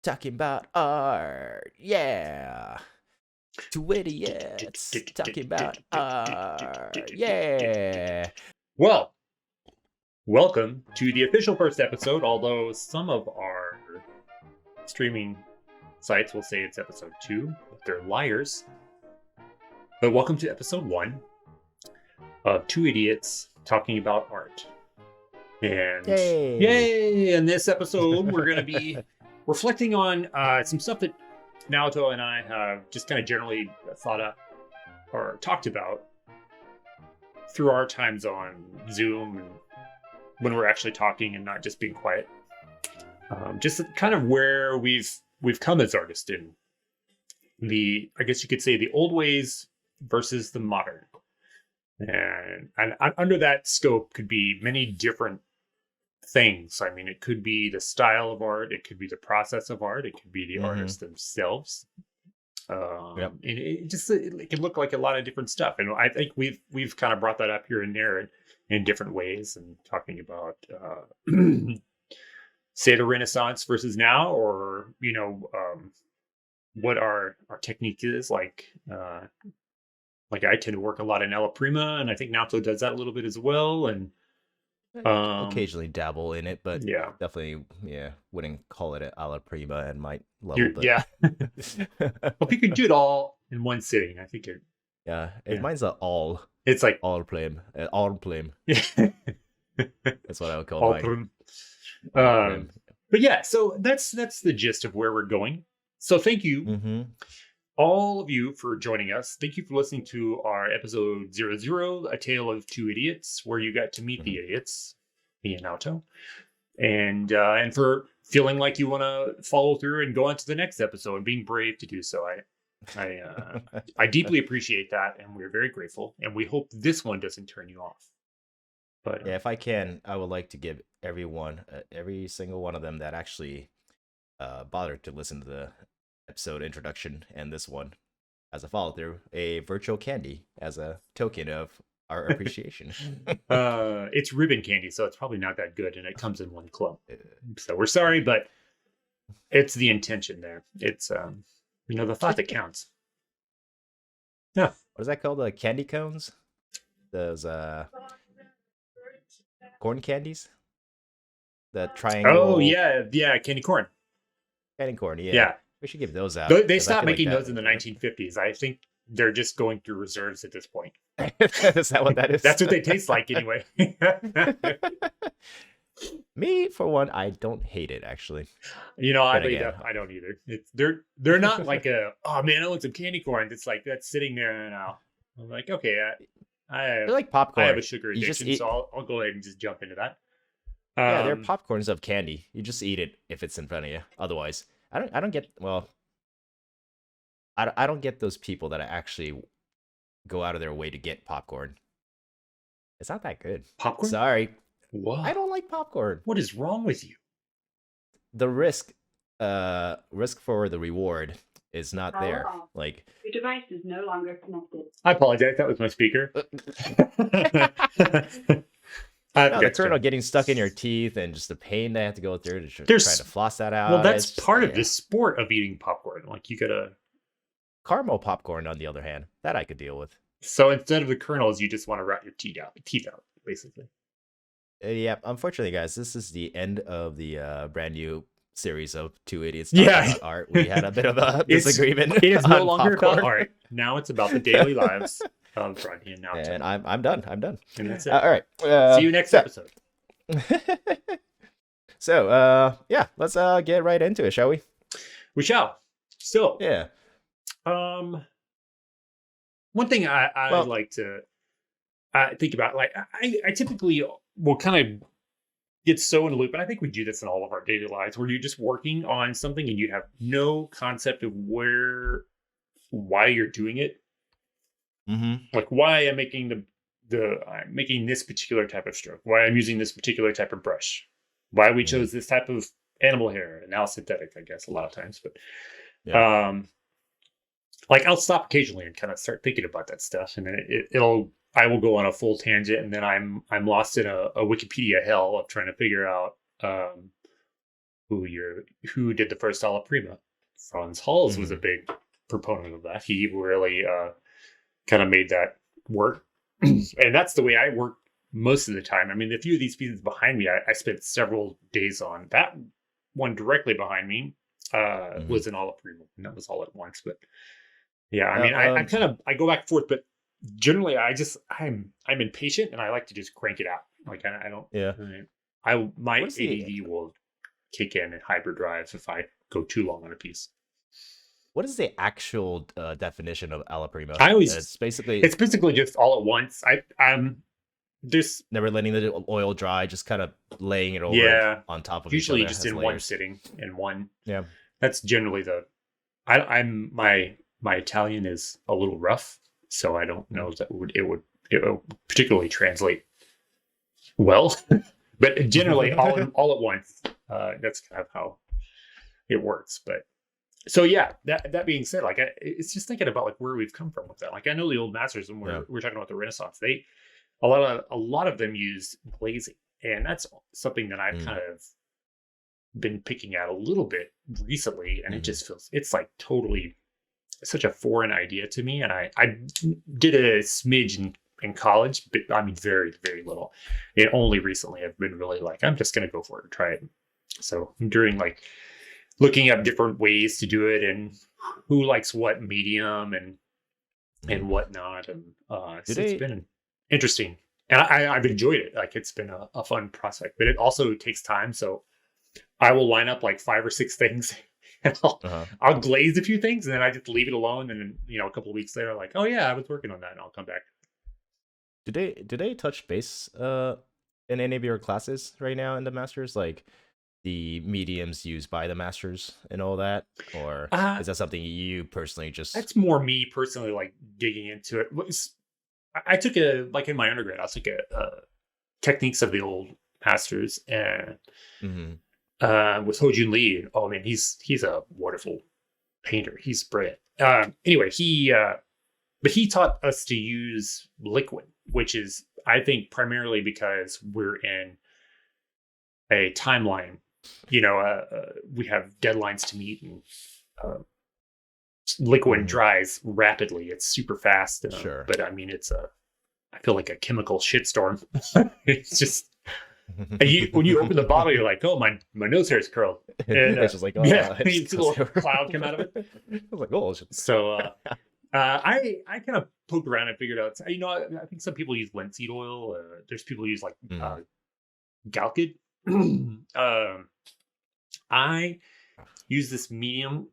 talking about art. Yeah. Two idiots talking about art. Yeah. Well, welcome to the official first episode, although some of our streaming sites will say it's episode 2, but they're liars. But welcome to episode 1 of Two Idiots Talking About Art. And yay! In this episode, we're going to be reflecting on some stuff that Naoto and I have just kind of generally thought up or talked about through our times on Zoom and when we're actually talking and not just being quiet. Just kind of where we've come as artists in the, I guess you could say, the old ways versus the modern. And under that scope could be many different things. I mean, it could be the style of art, it could be the process of art, it could be the artists themselves. And it can look like a lot of different stuff. And I think we've kind of brought that up here and there in different ways, and talking about say the Renaissance versus now, or what our technique is. Like I tend to work a lot in alla prima, and I think Naoto does that a little bit as well. And occasionally dabble in it, but yeah, definitely, wouldn't call it alla prima and might level. Yeah. Well, if you could do it all in one sitting, I think it. Yeah, mine's all. It's like all plame. Yeah. That's what I would call all mine. But yeah, so that's the gist of where we're going. So thank you, all of you, for joining us. Thank you for listening to our episode 00, A Tale of Two Idiots, where you got to meet the idiots, me and Naoto, and for feeling like you want to follow through and go on to the next episode and being brave to do so. I deeply appreciate that, and we're very grateful, and we hope this one doesn't turn you off. But if I can, I would like to give everyone, every single one of them that actually bothered to listen to the episode introduction and this one as a follow through, a virtual candy as a token of our appreciation. It's ribbon candy, so it's probably not that good, and it comes in one clump. So we're sorry, but it's the intention there. It's the thought that counts. Yeah. What is that called? The candy cones? Those corn candies? The triangle. Oh yeah, candy corn. Candy corn, yeah. Yeah. We should give those out. They stopped making those in the 1950s. I think they're just going through reserves at this point. Is that what that is? That's what they taste like anyway. Me, for one, I don't hate it, actually. I don't either. They're not like oh man, I want some candy corn. It's like that's sitting there now. I'm like, okay, they're like popcorn. I have a sugar addiction, so I'll go ahead and just jump into that. Yeah, they're popcorns of candy. You just eat it if it's in front of you. Otherwise, I don't get I don't get those people that actually go out of their way to get popcorn. It's not that good. Popcorn? Sorry. What? I don't like popcorn. What is wrong with you? The risk for the reward is not there. Like, your device is no longer connected. I apologize. That was my speaker. The kernel getting stuck in your teeth and just the pain they have to go through to try to floss that out. Well, that's part of the sport of eating popcorn. Like, you gotta... Caramel popcorn, on the other hand, that I could deal with. So instead of the kernels, you just want to rot your teeth out, basically. Yeah, unfortunately, guys, this is the end of the brand new series of Two Idiots Talking About Art. We had a bit of a disagreement. It is no longer about art. Now it's about the daily lives of Rodney and Naoto. And I'm done. And that's it. All right. See you next episode. So, let's get right into it, shall we? We shall. So, yeah. One thing I like to think about, like I typically will kind of get so in the loop, and I think we do this in all of our daily lives, where you're just working on something and you have no concept of why you're doing it. Like why I'm making I'm making this particular type of stroke, why I'm using this particular type of brush, why we chose this type of animal hair, and now synthetic, I guess, a lot of times. But like I'll stop occasionally and kind of start thinking about that stuff, and then I will go on a full tangent, and then I'm lost in a Wikipedia hell of trying to figure out who did the first alla prima. Franz Hals was a big proponent of that. He really kind of made that work. And that's the way I work most of the time. I mean, a few of these pieces behind me, I spent several days on. That one directly behind me was an alla prima, and that was all at once. But yeah, I mean, I go back and forth, but generally, I'm impatient, and I like to just crank it out. Like I don't. Yeah. My ADD will kick in hyperdrive if I go too long on a piece. What is the actual definition of alla prima? It's basically just all at once. There's never letting the oil dry, just kind of laying it over on top of usually each other just in layers. One sitting in one. Yeah, that's generally I'm my Italian is a little rough, so I don't know if it would particularly translate well. But generally all at once. That's kind of how it works. But so yeah, that being said, like it's just thinking about like where we've come from with that. Like I know the old masters, and we're talking about the Renaissance. A lot of them use glazing, and that's something that I've kind of been picking at a little bit recently, and it just feels it's like totally such a foreign idea to me. And I did a smidge in college, but I mean very, very little. And only recently I've been really like, I'm just gonna go for it and try it. So I'm doing like looking up different ways to do it and who likes what medium and whatnot. And it's been interesting. And I've enjoyed it. Like it's been a fun prospect, but it also takes time. So I will line up like 5 or 6 things and I'll glaze a few things and then I just leave it alone. And then, a couple of weeks later, like, oh yeah, I was working on that, and I'll come back. Do they touch base in any of your classes right now in the masters, like the mediums used by the masters and all that, or is that something you personally just? That's more me personally, like digging into it. I took in my undergrad, I took a techniques of the old masters and with Ho Jun Lee. Oh man, he's a wonderful painter. He's brilliant. Anyway, but he taught us to use liquid, which is, I think, primarily because we're in a timeline. We have deadlines to meet, and liquid dries rapidly. It's super fast. Sure. But I mean, I feel like a chemical shitstorm. It's just, when you open the bottle, you're like, oh, my nose hair is curled. And it's just like, you see a little cloud come out of it. I was like, oh. So I kind of poked around and figured out, I think some people use linseed oil. There's people who use like Galkid. I use this medium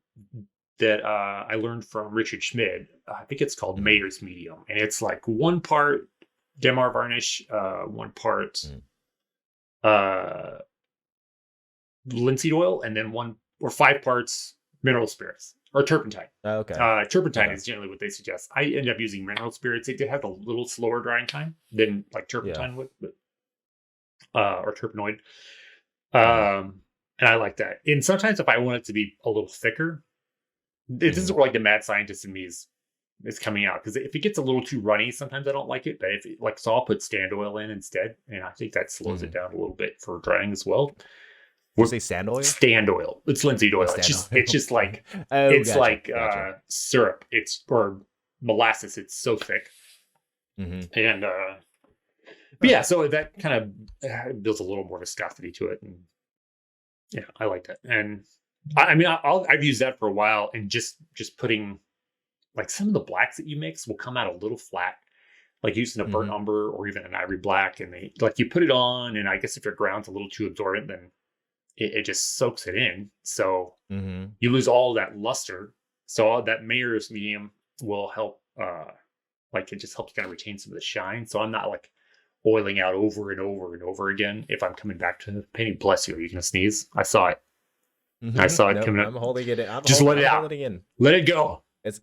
that I learned from Richard Schmid. I think it's called Mayer's medium, and it's like 1 part Demar varnish, 1 part linseed oil, and then 1 or 5 parts mineral spirits or turpentine. Okay. Turpentine is generally what they suggest. I end up using mineral spirits. They have a little slower drying time than like turpentine would, but, or terpenoid. And I like that. And sometimes if I want it to be a little thicker, this is where like the mad scientist in me is coming out. Because if it gets a little too runny, sometimes I don't like it. But if it, so I'll put stand oil in instead, and I think that slows it down a little bit for drying as well. Did you say sand oil? Stand oil. It's linseed oil. It's just like gotcha. Syrup. Or molasses. It's so thick. And but yeah, so that kind of builds a little more viscosity to it, and yeah, I like that. And I mean, I've used that for a while, and just putting like some of the blacks that you mix will come out a little flat, like using a burnt umber or even an ivory black, and they like you put it on, and I guess if your ground's a little too absorbent, then it just soaks it in, so you lose all that luster. So that Mayer's medium will help, like it just helps kind of retain some of the shine. So I'm not like oiling out over and over and over again if I'm coming back to the painting. Bless you. Are you gonna sneeze? I saw it. I saw it coming up. I'm holding it in. Let it out. Let it go. It's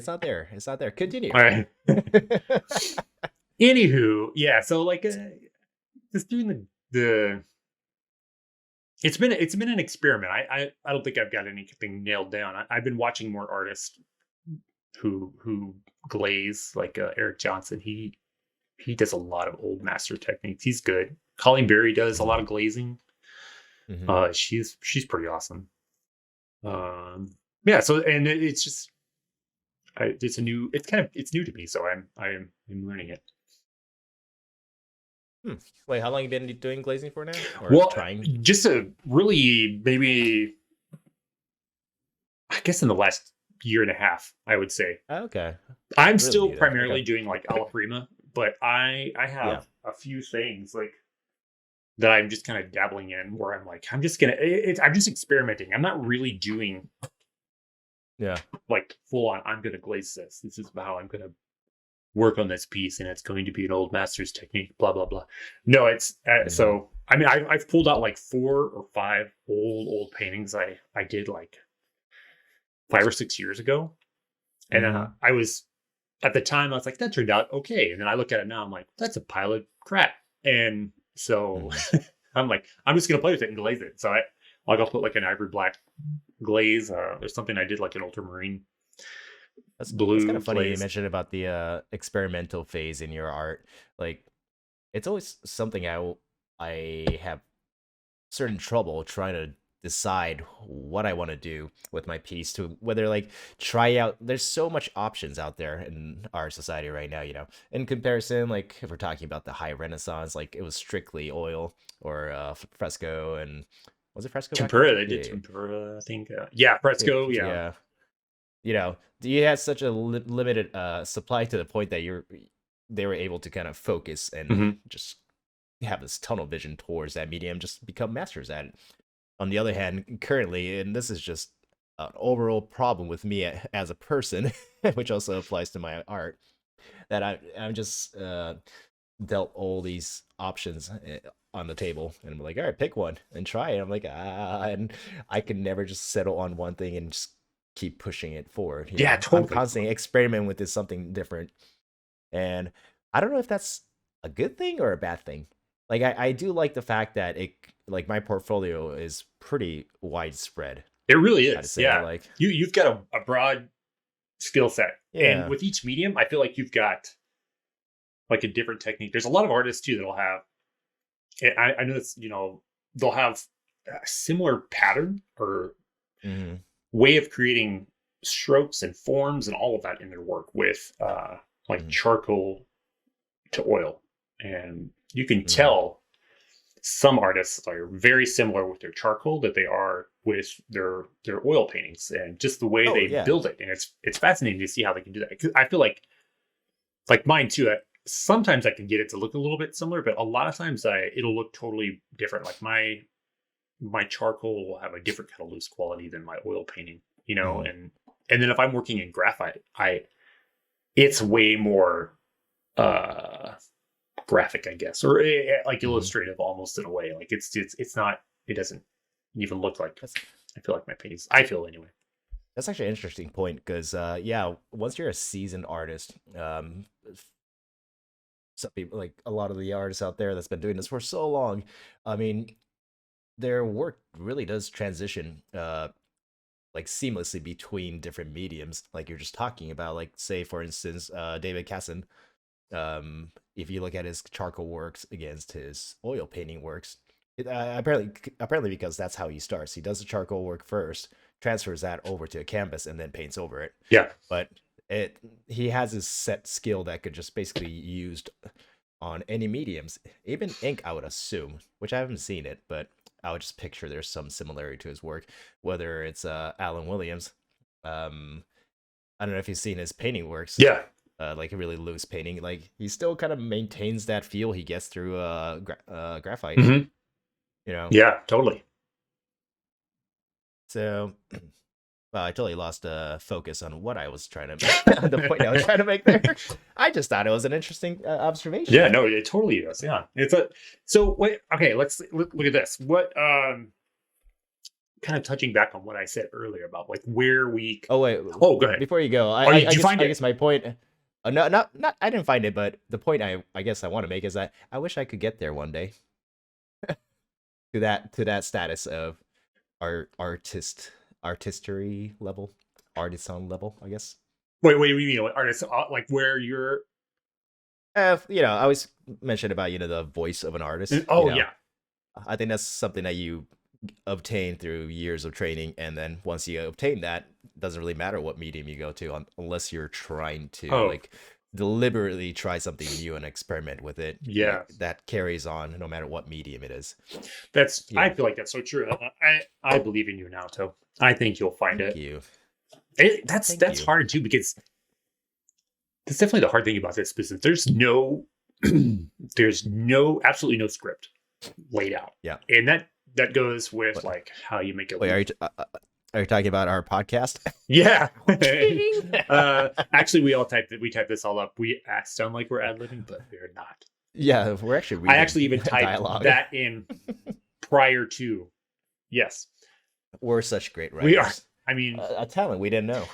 not there. It's not there. Continue. All right. Anywho, yeah. So like, just doing the. It's been an experiment. I don't think I've got anything nailed down. I've been watching more artists who glaze, like Eric Johnson. He does a lot of old master techniques. He's good. Colleen Berry does a lot of glazing. Mhm. She's pretty awesome. Yeah. So and it's just it's it's new to me, so I'm learning it. Hmm. Wait, how long you been doing glazing for now, or Well, trying? just a really maybe I guess in the last year and a half, I would say. Oh, okay, I'm really still new then. primarily Okay, doing like Alafrima, but I yeah, have a few things like that I'm just kind of dabbling in where I'm like I'm just gonna I'm just experimenting. I'm not really doing yeah. like full on. I'm gonna glaze this. This is how I'm gonna work on this piece, and it's going to be an old master's technique. Blah blah blah. No, it's Hmm. so. I mean, I've pulled out like 4 or 5 old paintings I did like 5 or 6 years ago, and Hmm. I was at the time I was like that turned out okay, and then I look at it now I'm like that's a pile of crap, and so Hmm. I'm like I'm just gonna play with it and glaze it. So I'll put like an ivory black glaze. There's something I did like an ultramarine That's kind blue of funny you glaze. mentioned about the experimental phase in your art. Like, it's always something I have certain trouble trying to decide what I want to do with my piece, to whether like try out. There's so much options out there in our society right now, in comparison, like if we're talking about the high renaissance, like it was strictly oil or fresco. And was it fresco back then? Tempura, they did Yeah. tempura, I think. Yeah, fresco, yeah. Yeah, you had such a limited supply, to the point that they were able to kind of focus and Hmm. just have this tunnel vision towards that medium, just become masters at it. On the other hand, currently, and this is just an overall problem with me as a person, which also applies to my art, that I'm just dealt all these options on the table, and I'm like, all right, pick one and try it. I'm like, and I can never just settle on one thing and just keep pushing it forward. Yeah, I'm totally. constantly experimenting with this something different, and I don't know if that's a good thing or a bad thing. Like, I do like the fact that it, like, my portfolio is pretty widespread. It really I'd is. say, Yeah. like, You've got a broad skill set. And yeah. with each medium, I feel like you've got like a different technique. There's a lot of artists too that'll have and I know that's they'll have a similar pattern or Hmm. way of creating strokes and forms and all of that in their work with like Hmm. charcoal to oil. And you can Hmm. tell some artists are very similar with their charcoal that they are with their oil paintings and just the way Oh they yeah. build it. And it's fascinating to see how they can do that. 'Cause I feel like mine too. Sometimes I can get it to look a little bit similar, but a lot of times it'll look totally different. Like my charcoal will have a different kind of loose quality than my oil painting, Hmm. and then if I'm working in graphite, it's way more uh graphic, I guess, or like Hmm. illustrative almost in a way. Like it's not. It doesn't even look like. That's I feel like my paintings. I feel anyway. that's actually an interesting point, because yeah, once you're a seasoned artist, some people, like a lot of the artists out there that's been doing this for so long, I mean, their work really does transition like seamlessly between different mediums, like you're just talking about. Like, say for instance, David Casson, if you look at his charcoal works against his oil painting works, apparently because that's how he starts. He does the charcoal work first, transfers that over to a canvas, and then paints over it. Yeah. But it he has his set skill that could just basically be used on any mediums, even ink, I would assume, which I haven't seen it, but I would just picture there's some similarity to his work, whether it's Alan Williams. um I don't know if you've seen his painting works, Yeah. like a really loose painting. Like, he still kind of maintains that feel he gets through graphite, Hmm. you know. Yeah. Totally. So, well, I totally lost focus on what I was trying to the point I was trying to make there. I just thought it was an interesting Yeah, observation. no, it totally is. Yeah, it's a. So wait, okay, let's look at this. What kind of touching back on what I said earlier about like where we. Oh wait, Oh, go ahead. before you go, Oh, did you find I it? guess my point. No, not. I didn't find it, but the point I guess I want to make is that I wish I could get there one day, to that status of artistry level, artisan level, I guess. Wait, what do you mean? Like, artists, like where you're. I always mentioned about the voice of an artist. Oh yeah, I think that's something that you obtain through years of training, and then once you obtain that, doesn't really matter what medium you go to unless you're trying to Oh, like deliberately try something new and experiment with it. yeah. That carries on no matter what medium it is. I Yeah. feel like that's so true. I believe in you, Naoto. I think you'll find Thank it. you. That's Thank you. hard too, because that's definitely the hard thing about this business. There's no absolutely no script laid out. Yeah. And that goes with What- like how you make it. Wait, are you talking about our podcast? Yeah. Actually, we typed this all up. We sound like we're ad-libbing, but we're not. Yeah, we're actually. I actually even typed dialogue. that in prior to. Yes, We're such great writers. we are. I mean, A talent we didn't know.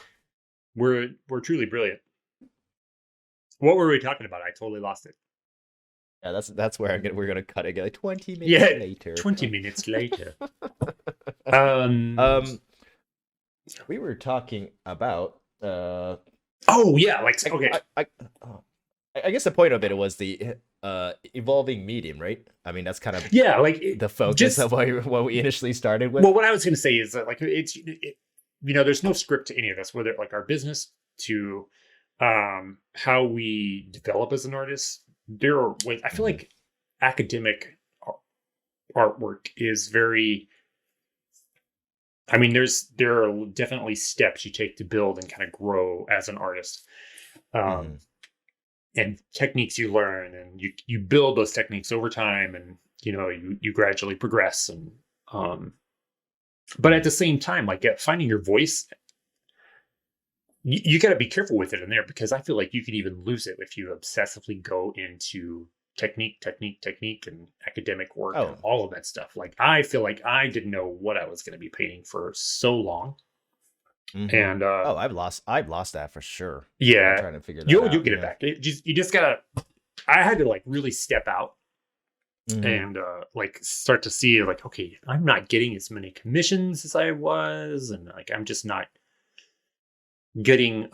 we're truly brilliant. What were we talking about? I totally lost it. Yeah, that's where we're gonna cut it. Like 20 minutes Yeah, later. 20 minutes later. Um. We were talking about Oh yeah, like okay. I guess the point of it was the evolving medium, right? I mean, that's kind of Yeah, like the focus just- of what we initially started with. Well, what I was going to say is that like there's no script to any of this, whether like our business to how we develop as an artist. I feel like academic artwork is very. I mean, there are definitely steps you take to build and kind of grow as an artist, and techniques you learn, and you build those techniques over time, and you gradually progress, and but at the same time, like finding your voice, you got to be careful with it in there, because I feel like you can even lose it if you obsessively go into technique, and academic work and all of that stuff. Like I feel like I didn't know what I was going to be painting for so long. And I've lost that for sure. Yeah, I'm trying to figure that you'll out. get it back. You just gotta. I had to like really step out Mhm. and like start to see like, okay, I'm not getting as many commissions as I was, and like I'm just not getting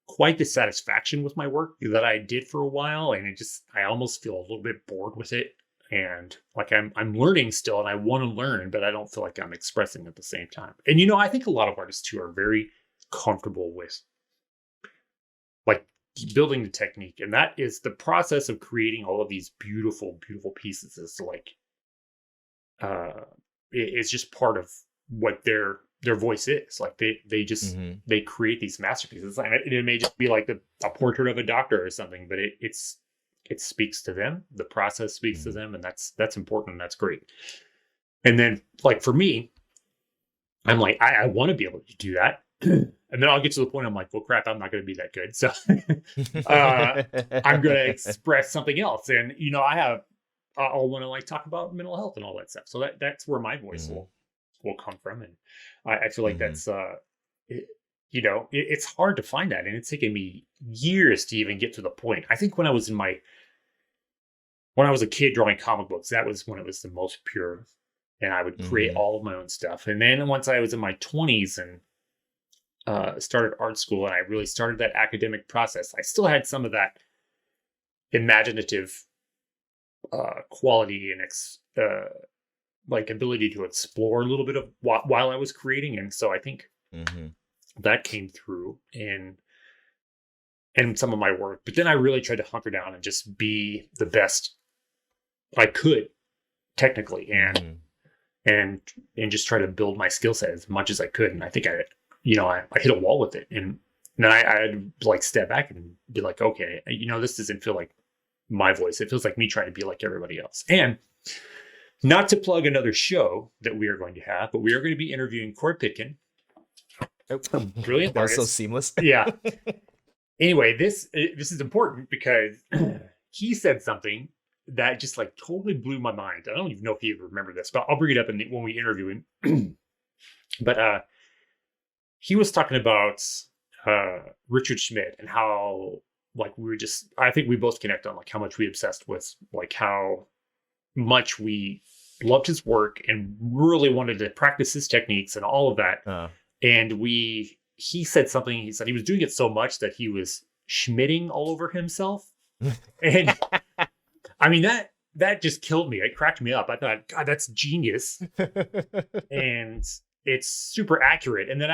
quite the satisfaction with my work that I did for a while, and I almost feel a little bit bored with it, and like I'm learning still, and I want to learn, but I don't feel like I'm expressing at the same time. And I think a lot of artists too are very comfortable with like building the technique, and that is the process of creating all of these beautiful pieces is like it's just part of what their voice is. Like they just they create these masterpieces, and it may just be like a portrait of a doctor or something, but it speaks to them. The process speaks to them, and that's important, and that's great. And then like for me, I'm like, I want to be able to do that. And then I'll get to the point I'm like, well, crap, I'm not going to be that good. So I'm going to express something else. And, I'll want to like talk about mental health and all that stuff. So that's where my voice will come from. And I feel like that's, it's hard to find that. And it's taken me years to even get to the point. I think when I was a kid drawing comic books, that was when it was the most pure. And I would create all of my own stuff. And then once I was in my 20s and started art school, and I really started that academic process, I still had some of that imaginative quality and like ability to explore a little bit of while I was creating. And so I think that came through in some of my work. But then I really tried to hunker down and just be the best I could technically, and just try to build my skill set as much as I could. And I think I hit a wall with it, and then I had to like step back and be like, okay, this doesn't feel like my voice. It feels like me trying to be like everybody else. And not to plug another show that we are going to have, but we are going to be interviewing Corey Pitkin. Brilliant. That was so artist. seamless. Yeah. Anyway, this is important because he said something that just like totally blew my mind. I don't even know if he ever remembered this, but I'll bring it up when we interview him. But he was talking about Richard Schmidt and how like I think we both connect on like how much we obsessed with like how much we loved his work and really wanted to practice his techniques and all of that. And he said something, he said he was doing it so much that he was schmitting all over himself. And I mean, that just killed me. It cracked me up. I thought, God, that's genius. And it's super accurate. And then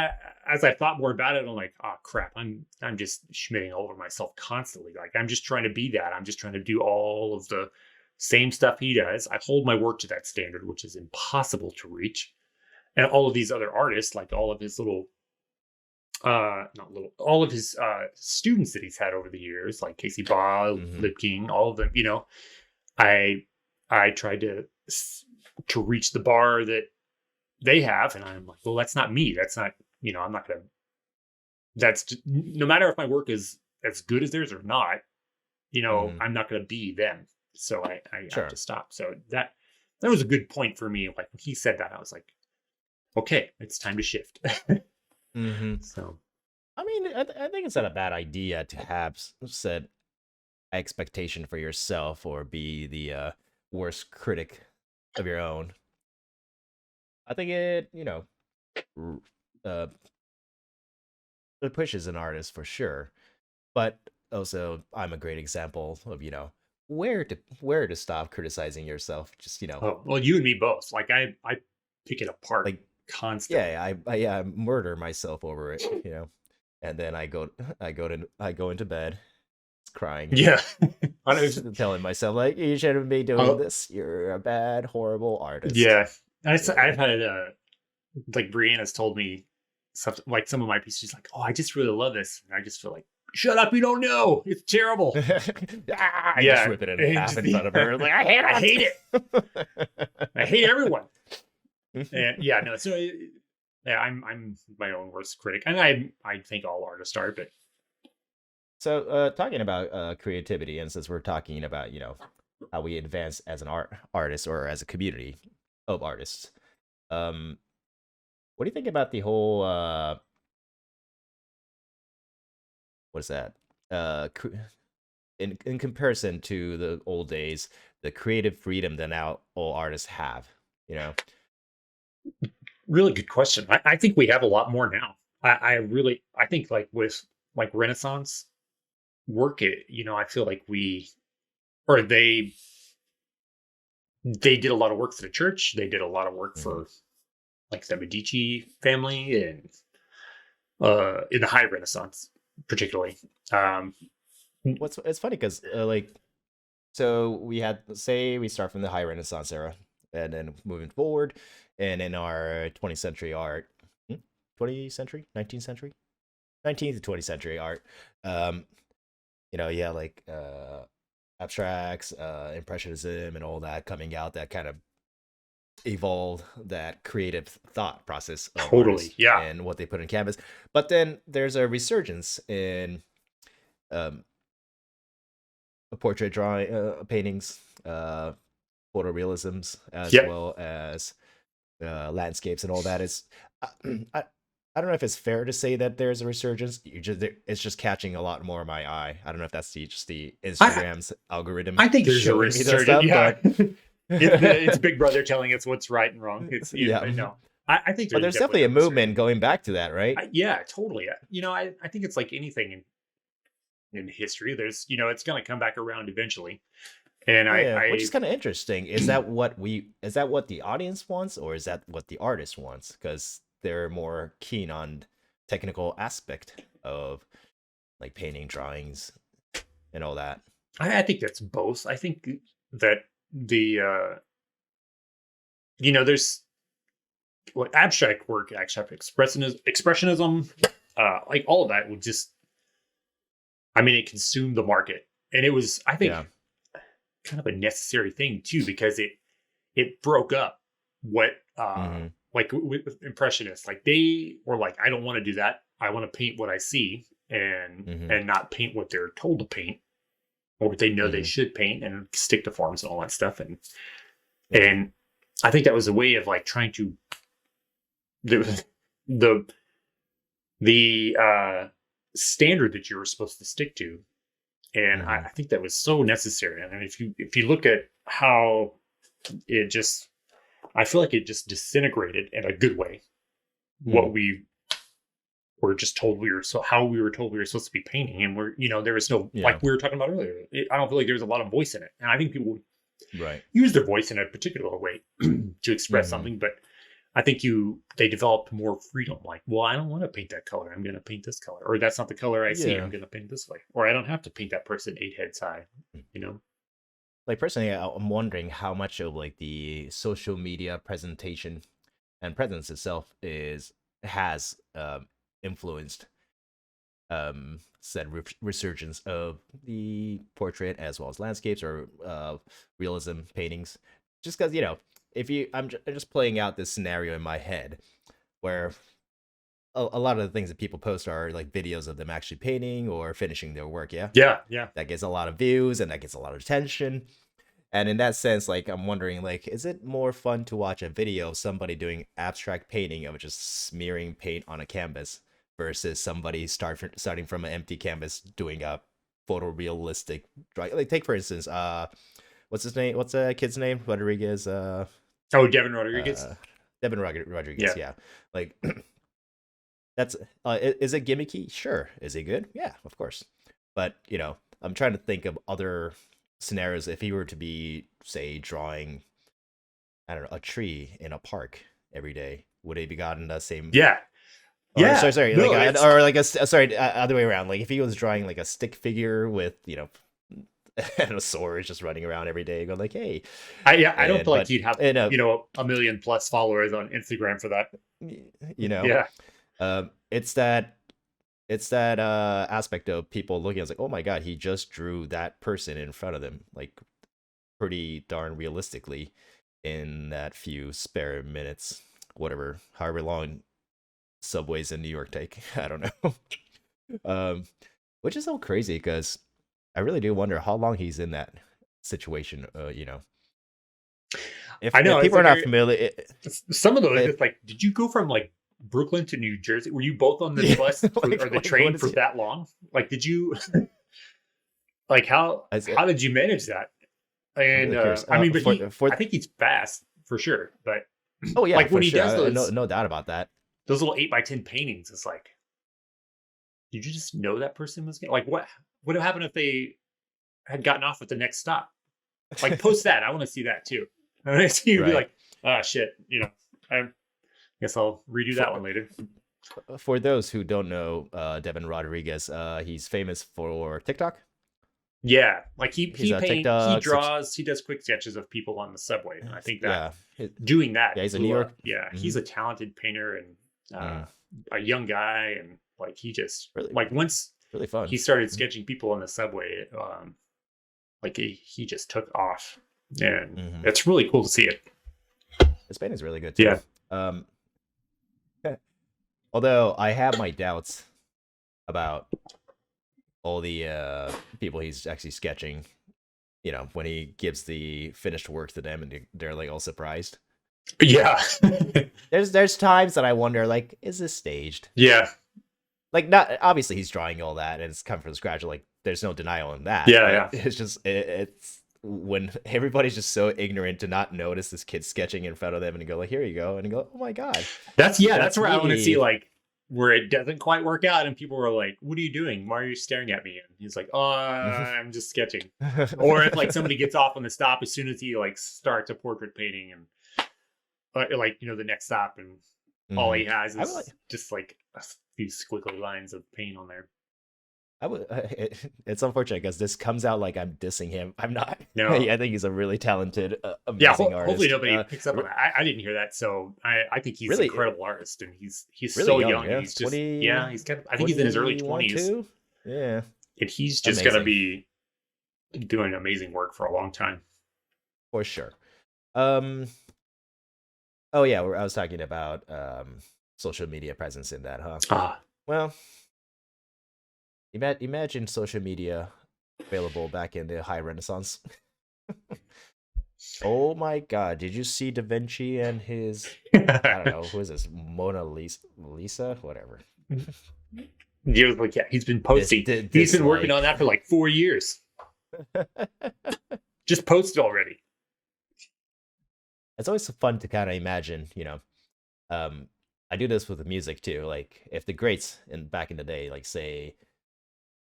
as I thought more about it, I'm like, oh crap, I'm just schmitting all over myself constantly. Like I'm just trying to be that. I'm just trying to do all of the same stuff he does. I hold my work to that standard, which is impossible to reach. And all of these other artists, like all of his little all of his students that he's had over the years, like Casey Baugh, Lipking, all of them, I tried to reach the bar that they have, and I'm like, well, that's not me. That's not, I'm not gonna. That's just, no matter if my work is as good as theirs or not, I'm not gonna be them. So I Sure. have to stop. So that was a good point for me. Like when he said that, I was like, okay, it's time to shift. So, I mean, I think it's not a bad idea to have set expectation for yourself or be the worst critic of your own. I think it, it pushes an artist for sure. But also, I'm a great example of, where to stop criticizing yourself. Just, oh, well, you and me both. Like I pick it apart like, constantly. yeah, I murder myself over it, and then I go into bed, crying. Yeah. Telling myself like you shouldn't be doing this. You're a bad, horrible artist. Yeah, I've had like Brianna's told me something like some of my pieces. She's like, "Oh, I just really love this," and I just feel like, "Shut up! You don't know. It's terrible." I just rip it in half in front of her. Like I hate it. I hate everyone. And yeah, no. So yeah, I'm my own worst critic, and I think all artists are, but. So, talking about creativity, and since we're talking about how we advance as an artist or as a community of artists, what do you think about the whole what is that? In comparison to the old days, the creative freedom that now all artists have, Really good question. I think we have a lot more now. I think like with like Renaissance work, I feel like they did a lot of work for the church. They did a lot of work for like the Medici family and in the High Renaissance, particularly. It's funny because so we had, say we start from the High Renaissance era, and then moving forward, and in our 20th century art, 20th century, 19th century, 19th to 20th century art, like abstracts, impressionism, and all that coming out that kind of evolved that creative thought process of Totally, artists yeah. and what they put in canvas. But then there's a resurgence in portrait drawing, paintings, photorealisms, as well as landscapes and all that. Is I don't know if it's fair to say that there's a resurgence. It's just catching a lot more of my eye. I don't know if that's just the Instagram's algorithm. I think there's a resurgence. Yeah. But... it's Big Brother telling us what's right and wrong. It's no. I think there's definitely a movement going back to that, right? Yeah, totally. I think it's like anything in history. There's it's going to come back around eventually. And which is kind of interesting. Is that what the audience wants, or is that what the artist wants? Because they're more keen on technical aspect of like painting, drawings, and all that. I think that's both. I think that the there's what abstract work, abstract expressionism, like all of that would just, it consumed the market, and it was, I think, kind of a necessary thing too, because it broke up what like with impressionists, like they were like, I don't want to do that. I want to paint what I see and not paint what they're told to paint or what they know they should paint, and stick to forms and all that stuff. And I think that was a way of like trying to the standard that you were supposed to stick to. And I think that was so necessary. And if you look at how it just, I feel like it just disintegrated in a good way. What we were just told how we were told we were supposed to be painting, and there was no, like we were talking about earlier, I don't feel like there was a lot of voice in it. And I think people Right. use their voice in a particular way to express Mhm. something, but I think they developed more freedom. Like, well, I don't want to paint that color. I'm going to paint this color, or that's not the color I see. I'm Yeah. going to paint this way, or I don't have to paint that person 8 heads high. You know? Like personally, I'm wondering how much of like the social media presentation and presence itself has influenced said resurgence of the portrait as well as landscapes or realism paintings. Just because if I'm just playing out this scenario in my head where a lot of the things that people post are like videos of them actually painting or finishing their work. Yeah, Yeah, yeah. that gets a lot of views and that gets a lot of attention. And in that sense, like I'm wondering, like, is it more fun to watch a video of somebody doing abstract painting of just smearing paint on a canvas versus somebody starting from an empty canvas doing a photorealistic drawing? Like, take for instance, what's his name? What's the kid's name? Rodriguez. Oh, Devin Rodriguez. Devin Rodriguez. Yeah. Yeah, like that's is it gimmicky? Sure. Is it good? Yeah, of course. But I'm trying to think of other scenarios if he were to be, say, drawing, I don't know, a tree in a park every day. Would he be gotten the same? Yeah. Or, Yeah. sorry, No, like or like sorry, other way around. Like if he was drawing like a stick figure with and a sword just running around every day, going like, hey, I don't feel like but he'd have in a 1,000,000+ followers on Instagram for that. Yeah. It's that aspect of people looking at it, like, oh my god, he just drew that person in front of them, like pretty darn realistically in that few spare minutes, whatever, however long subways in New York take. I don't know. Which is so crazy because I really do wonder how long he's in that situation. If, I know, if it's people are like not familiar, some of those, if- it's like, did you go from like Brooklyn to New Jersey? Were you both on the Yeah, bus or the like, train what is for it? that long? Like, did you like how did you manage that? And really curious. I mean, but For I think he's fast for sure. But oh yeah, like for when he sure, does no doubt about that. those little 8x10 paintings, it's like, did you just know that person was like, what would have happened if they had gotten off at the next stop? Like, post that. I want to see that too. I want to see you be Right. like, ah, shit. I guess I'll redo that one later. For those who don't know, Devin Rodriguez, he's famous for TikTok. Yeah, like he He's a paints, he TikTok draws, he does quick sketches of people on the subway. And I think that yeah, doing that, Yeah, he's a blew New up. York- Yeah, he's a talented painter and a young guy, and like he just Really- like once really fun. he started sketching people on the subway, like he just took off, and it's really cool to see it. His painting's really good too. Yeah. Although I have my doubts about all the people he's actually sketching. When he gives the finished work to them and they're like all surprised. Yeah, There's times that I wonder, like, is this staged? yeah, Like, not obviously he's drawing all that and it's come from scratch. Like, there's no denial in that. Yeah, but it's just it's when everybody's just so ignorant to not notice this kid sketching in front of them and go like, here you go, and go, oh my god. that's That's where I want to me. see like where it doesn't quite work out, and people were like, "What are you doing? Why are you staring at me?" And he's like, "Oh, I'm just sketching." Or if like somebody gets off on the stop as soon as he like starts a portrait painting, and like the next stop, and all he has is just like a few squiggly lines of paint on there. It's unfortunate because this comes out like I'm dissing him. I'm not. No. I think he's a really talented, amazing artist. Hopefully nobody picks up on that. I didn't hear that, so I think he's Really- an incredible artist, and he's really so young, young. yeah. And he's just 20 he's kind of, I think he's in his early 21, 20s, too? Yeah, and he's just gonna Amazing. be doing amazing work for a long time. for sure. Oh yeah, I was talking about social media presence in that, huh? Ah, Well, imagine social media available back in the High Renaissance. Oh my God! Did you see Da Vinci and his? I don't know who is this, Mona Lisa, whatever. He was like, yeah, he's been posting. He's been working on that for like 4 years. Just posted already. It's always fun to kind of imagine, I do this with the music too. Like if the greats back in the day, like say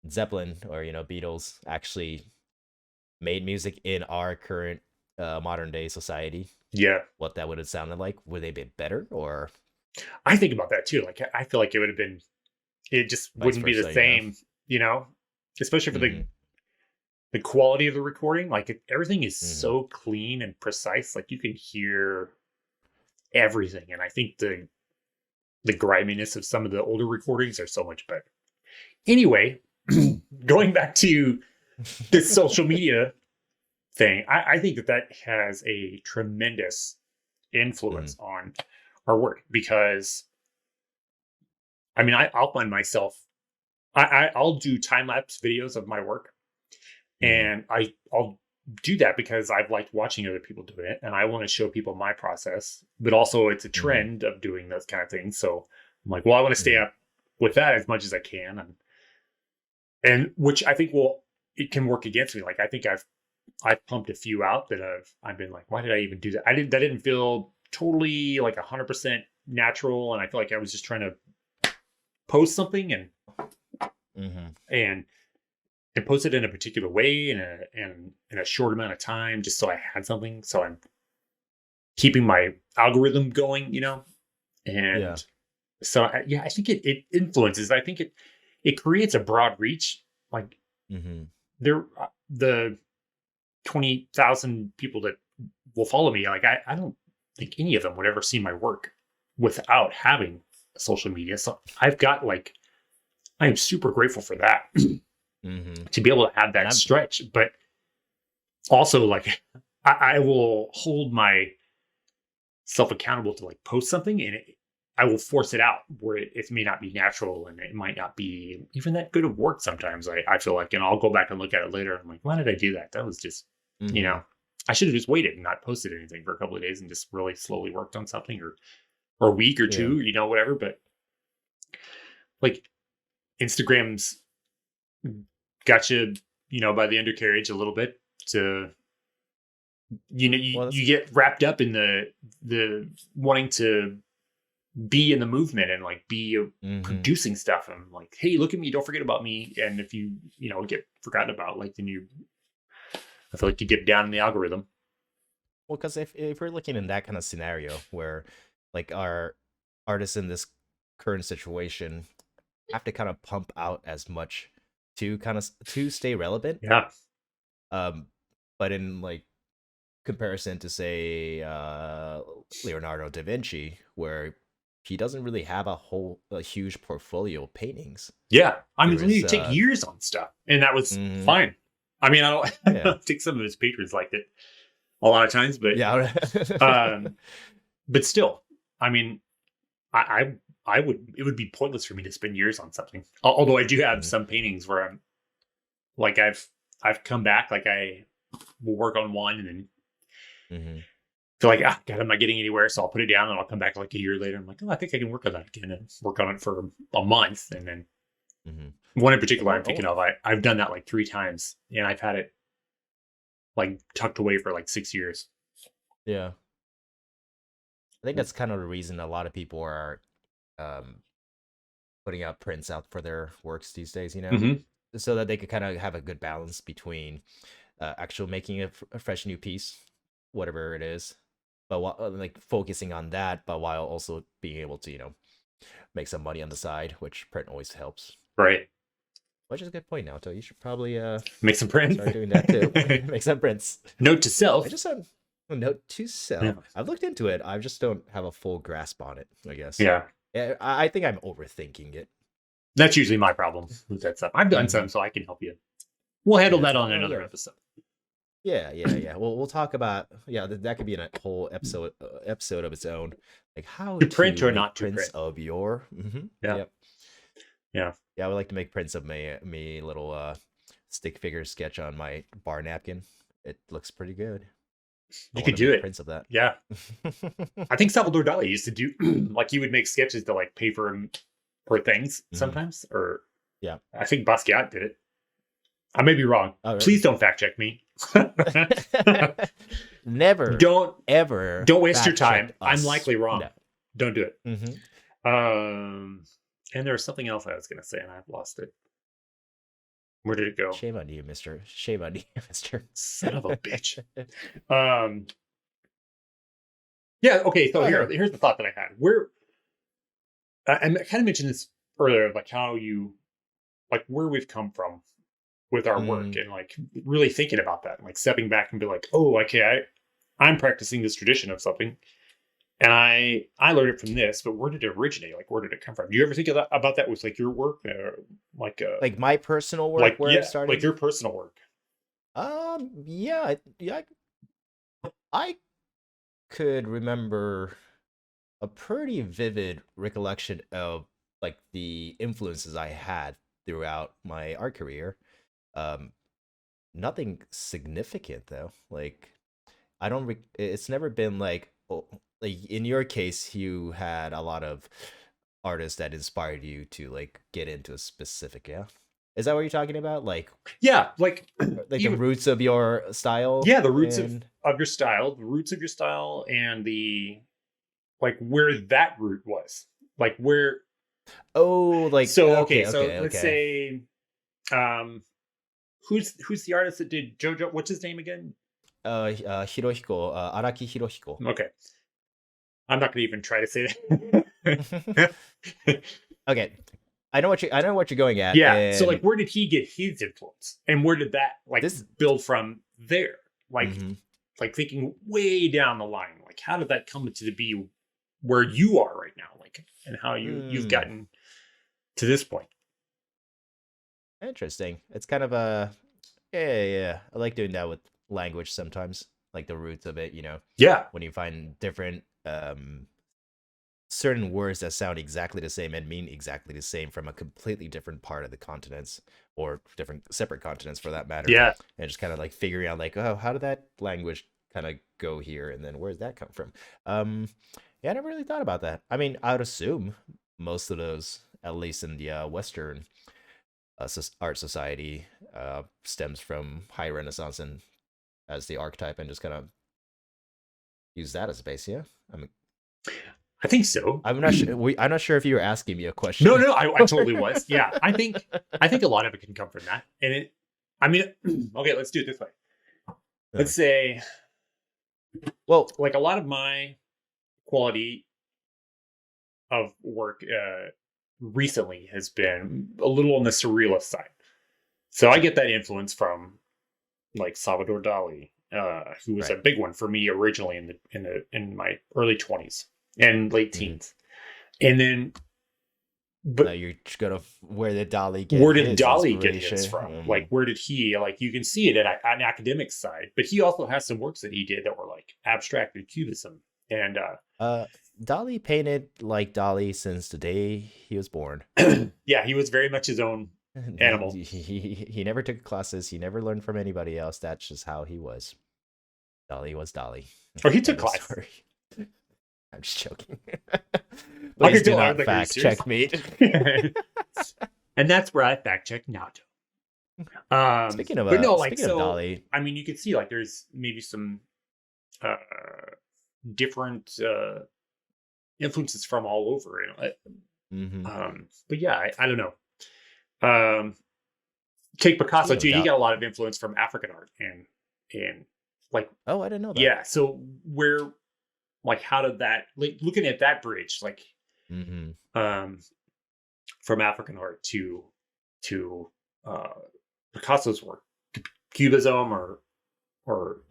Zeppelin or Beatles, actually made music in our current modern day society, Yeah. what that would have sounded like. Would they be better or I think about that too. Like, I feel like it would have been, it just vice wouldn't be the versa? Yeah. same, you know, especially for Mm-hmm. the quality of the recording. Like, everything is Mm-hmm. so clean and precise. Like, you can hear everything. And I think the griminess of some of the older recordings are so much better. Anyway, going back to this social media thing, I think that has a tremendous influence on our work because I mean I'll find myself I'll do time lapse videos of my work, Mm-hmm. and I'll do that because I've liked watching other people do it, and I want to show people my process. But also, it's a Mm-hmm. trend of doing those kind of things. So I'm like, well, I want to stay Mm-hmm. up with that as much as I can, and which I think it can work against me. Like I think I've pumped a few out that I've been like, why did I even do that? That didn't feel totally like 100% natural, and I feel like I was just trying to post something Mm-hmm. and and post it in a particular way in a short amount of time, just so I had something. So I'm keeping my algorithm going, Yeah. and so yeah, I think it influences. I think it creates a broad reach. Like Mm-hmm. the 20,000 people that will follow me. Like I don't think any of them would ever see my work without having social media. So I've got like I am super grateful for that Mm-hmm. to be able to have And that stretch. But also like I will hold myself accountable to like post something and I will force it out where it may not be natural and it might not be even that good of work sometimes. I feel like, and I'll go back and look at it later. I'm like, why did I do that? That was just, Mm-hmm. I should have just waited and not posted anything for a couple of days and just really slowly worked on something or a week or Yeah. two, whatever. But like Instagram's got you, by the undercarriage a little bit to, Well, you get wrapped up in the wanting to be in the movement and like be mm-hmm. producing stuff and like, hey, look at me, don't forget about me. And if you get forgotten about, like then I feel like you get down in the algorithm. Well, because if we're looking in that kind of scenario where like our artists in this current situation have to kind of pump out as much to to stay relevant, Yeah. um, but in like comparison to say Leonardo da Vinci, where he doesn't really have a huge portfolio of paintings. Yeah. I mean, There you is take years on stuff and that was mhm, fine. I mean, I don't, I yeah. don't think some of his patrons liked it a lot of times, Yeah. um, but still, I mean, I would, it would be pointless for me to spend years on something. Although I do have Mhm, some paintings where I'm like, I've come back, like I will work on one and then mhm. feel like, God, I'm not getting anywhere. So I'll put it down and I'll come back like a year later. I'm like, oh, I think I can work on that again and work on it for a month. And then Mhm. one in particular I'm Oh, thinking of, I've done that like 3 times and I've had it like tucked away for like 6 years. yeah. I think that's kind of the reason a lot of people are um, putting out prints out for their works these days, Mm-hmm. so that they could kind of have a good balance between actual making a fresh new piece, whatever it is, but while, like focusing on that, but while also being able to, make some money on the side, which print always helps. Right. Which is a good point, Naoto. You should probably Make some print. start doing that too. Make some prints. Note to I self. just had a note to Yeah. self. I've looked into it. I just don't have a full grasp on it, I guess. Yeah. Yeah, I think I'm overthinking it. That's usually my problem with that stuff. I've done Hmm. some, so I can help you. We'll handle Yeah, it's that like, on oh another yeah, episode. yeah. We'll talk about that could be a whole episode of its own, like how To print to or make not to prints print. of your. Hmm. Yeah. Yep. Yeah. Yeah, I would like to make prints of me little stick figure sketch on my bar napkin. It looks pretty good. I You want could to do make it. prints of that. Yeah. I think Salvador Dali used to do like he would make sketches to like pay for things Hmm. sometimes. Or Yeah. I think Basquiat did it. I may be wrong. Oh, really? Please don't fact check me. Never, don't ever don't waste your fact time. check I'm us. likely wrong. No. Don't do it. Hmm. And there was something else I was gonna say and I've lost it. Where did it go? Shame on you, Mister. Shame on you, Mister. Son of a bitch. Yeah. Okay. So Oh, no. here's the thought that I had. Where I kind of mentioned this earlier, like how like where we've come from with our work, and like really thinking about that, and like stepping back and be like, oh, okay, I'm practicing this tradition of something, and I learned it from this, but where did it originate? Like, where did it come from? Do you ever think about that with like your work, Like my personal work, like where it started? like your personal work? Yeah, I could remember a pretty vivid recollection of like the influences I had throughout my art career. Um, Nothing significant though. Like I don't. It's never been like, oh, like in your case, you had a lot of artists that inspired you to like get into a specific. Yeah, is that what you're talking about? Yeah, like Like the roots of your style. Yeah, the roots and... of your style, the roots of your style, and the like where that root was, like where. Oh, like so okay, so okay, let's say, who's the artist that did JoJo? What's his name again? Hirohiko, Araki Hirohiko. Okay, I'm not gonna even try to say that. Okay, I know what you're going at. Yeah. And... So like, where did he get his influence, and where did that like build from there? Like, like thinking way down the line, like how did that come to be where you are right now? Like, and how you've gotten to this point. Interesting. It's kind of a yeah. I like doing that with language sometimes, like the roots of it. Yeah. When you find different certain words that sound exactly the same and mean exactly the same from a completely different part of the continents, or different separate continents for that matter. Yeah. And just kind of like figuring out like, oh, how did that language kind of go here, and then where did that come from? Yeah, I never really thought about that. I mean, I would assume most of those, at least in the Western art society, stems from High Renaissance and as the archetype, and just kind of use that as a base. Yeah, I think so. I'm not sure. I'm not sure if you were asking me a question. No, I totally was. Yeah, I think a lot of it can come from that. And okay, let's do it this way. Let's say, well, like a lot of my quality of work recently has been a little on the surrealist side. So I get that influence from like Salvador Dali, who was a big one for me originally in my early 20s and late teens. And then, but now you're gonna where did Dali get his from? Like, where did he, like, you can see it at an academic side, but he also has some works that he did that were like abstracted cubism. And Dali painted like Dali since the day he was born. Yeah, he was very much his own animal. He never took classes. He never learned from anybody else. That's just how he was. Dali was Dali. Or he took classes. I'm just joking. Please do not fact check me. And that's where I fact check Naoto. Speaking of Dali, I mean, you can see like there's maybe some different influences from all over. But yeah, I don't know. Take Picasso too. He got a lot of influence from African art and like. Oh, I didn't know that. Yeah. So where, like, how did that? Like, looking at that bridge, like, from African art to Picasso's work, Cubism or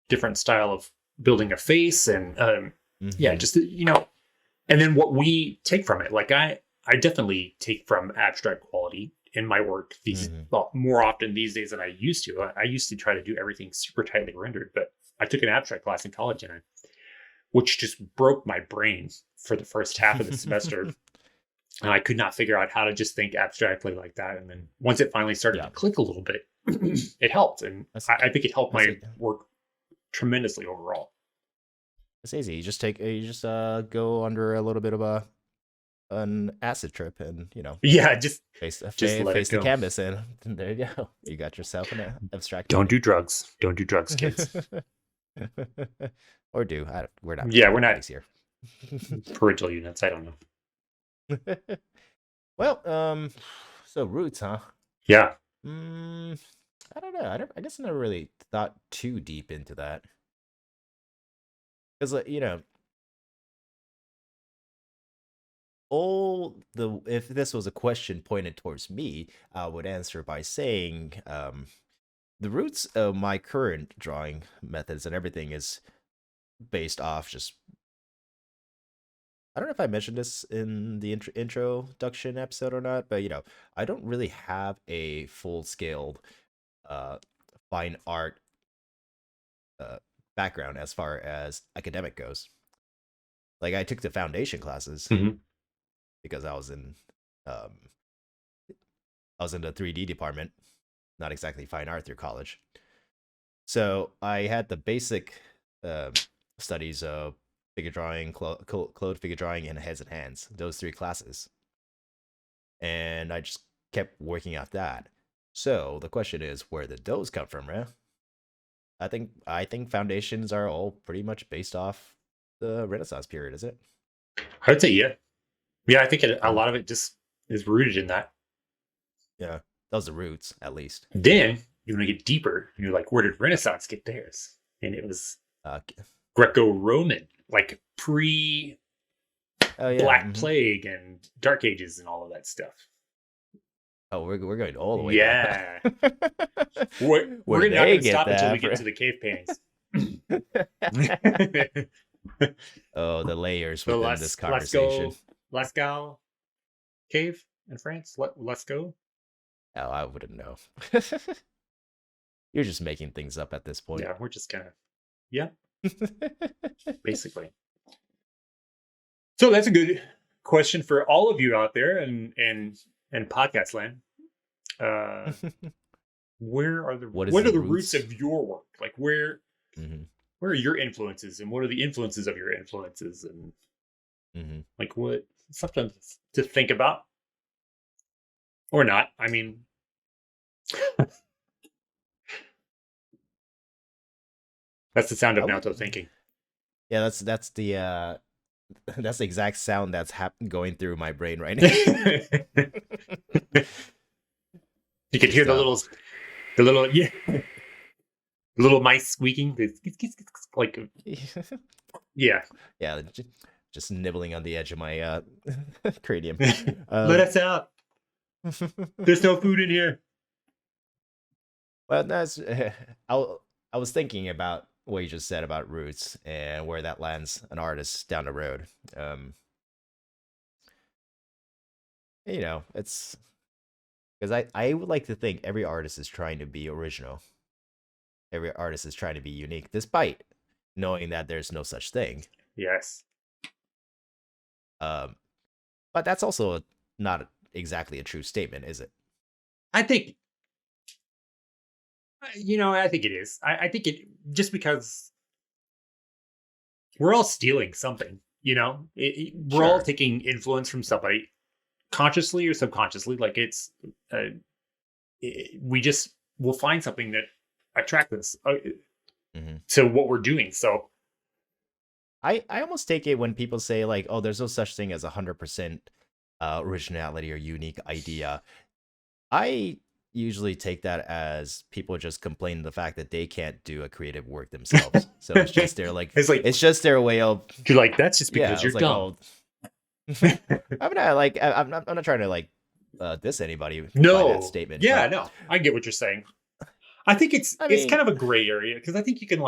different style of building a face, and yeah, just and then what we take from it. Like I definitely take from abstract quality in my work more often these days than I used to. I used to try to do everything super tightly rendered, but I took an abstract class in college which just broke my brain for the first half of the semester. And I could not figure out how to just think abstractly like that. And then once it finally started to click a little bit, it helped. And I think it helped my work tremendously overall. It's easy. You just go under a little bit of an acid trip, and just face the canvas, and there you go. You got yourself an abstract. Don't do drugs, kids. Or do we're not? Yeah, we're not here. Parental units. I don't know. Well, so roots, huh? Yeah. Mm, I don't know. I guess I never really thought too deep into that. Because, if this was a question pointed towards me, I would answer by saying, the roots of my current drawing methods and everything is based off just. I don't know if I mentioned this in the introduction episode or not, but I don't really have a full scale uh, fine art uh, background as far as academic goes. Like I took the foundation classes Mhm. because um, I was in the 3D department, not exactly fine art through college. So I had the basic um studies of figure drawing, clothed figure drawing, and heads and hands. Those three classes, and I just kept working out that. So the question is, where did those come from, right? I think foundations are all pretty much based off the Renaissance period, is it? I would say, yeah. Yeah, I think a Mm. lot of it just is rooted in that. Yeah, those are the roots, at least. Then you want to get deeper. You're like, where did Renaissance get theirs? And it was Uh, Greco-Roman, like pre oh yeah. Black Plague and Dark Ages and all of that stuff. Oh, we're going all the way Yeah. back. We're not did going they to get stop until that we get from? to the cave paintings. Oh, the layers The within this conversation. Lascaux cave in France. Let's go. Oh, I wouldn't know. You're just making things up at this point. Yeah, we're just kind of, yeah, basically. So that's a good question for all of you out there and podcast land. Where are What the the roots roots? of your work? Like where Mhm, are your influences and what are the influences of your influences and mhm. like what something to think about or not. I mean, that's the sound of I would, Naoto thinking. yeah, that's the that's the exact sound that's going through my brain right now. You could hear the little yeah, the little mice squeaking, like yeah. Yeah, just nibbling on the edge of my cranium. Let us out. There's no food in here. Well, that's I was thinking about what you just said about roots and where that lands an artist down the road. It's because I would like to think every artist is trying to be original. Every artist is trying to be unique, despite knowing that there's no such thing. Yes. But that's also not exactly a true statement, is it? I think, I think it is. I think it just because we're all stealing something, we're all Sure. taking influence from somebody consciously or subconsciously. Like we'll find something that attracts us Mhm. to what we're doing. So I almost take it when people say like, "Oh, there's no such thing as 100% originality or unique idea." I usually take that as people just complain the fact that they can't do a creative work themselves. So it's just their it's just their way of you're like, that's just because you're it's like, dumb. I'm not trying to like diss anybody by No. that statement. Yeah, but, no. I get what you're saying. I think it's kind of a gray area because I think you can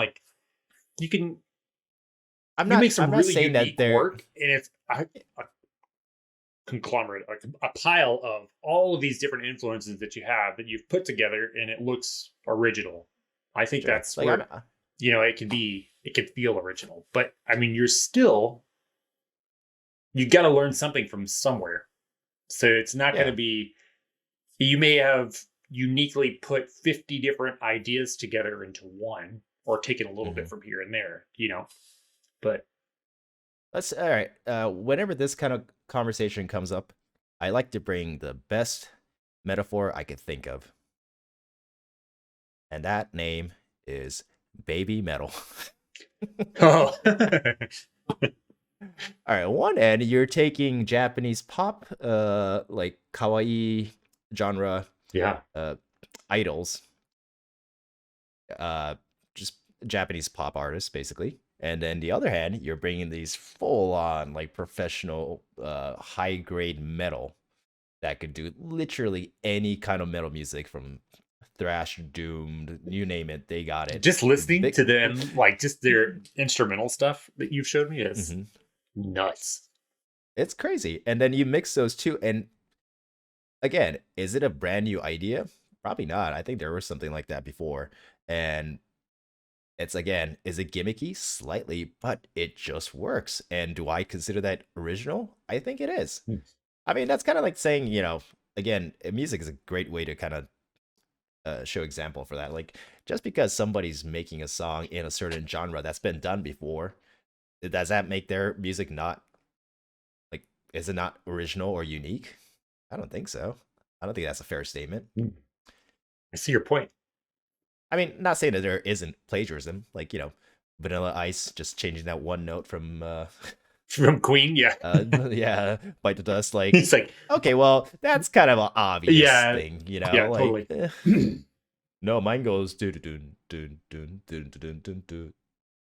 I'm you not make some I'm not really saying that unique they're work and it's a conglomerate, a pile of all of these different influences that you have that you've put together and it looks original. I think sure. that's Like, where it can feel original. But I mean, you got to learn something from somewhere. So it's not going to be, you may have uniquely put 50 different ideas together into one or taken a little bit from here and there, but all right. Whenever this kind of conversation comes up, I like to bring the best metaphor I could think of. And that name is baby metal. oh. All right, one end you're taking Japanese pop, like kawaii genre, Yeah. idols, uh, just Japanese pop artists, basically. And then the other hand, you're bringing these full on like professional, high grade metal that could do literally any kind of metal music from thrash, doomed, you name it, they got it. Just listening Big, to them, like just their instrumental stuff that you've showed me is Mhm. nuts. It's crazy. And then you mix those two, and again, is it a brand new idea? Probably not. I think there was something like that before. And it's again, is it gimmicky? Slightly, but it just works. And do I consider that original? I think it is. Hmm. I mean, that's kind of like saying, again, music is a great way to kind of show example for that. Like, just because somebody's making a song in a certain genre that's been done before, does that make their music not like, is it not original or unique? I don't think so. I don't think that's a fair statement. I see your point. I mean, not saying that there isn't plagiarism, like, Vanilla Ice just changing that one note from From Queen, yeah. yeah, Bite the Dust, like, He's like, okay, well, that's kind of an obvious Yeah, thing, yeah, like, totally. no, mine goes dun dun dun dun dun dun dun dun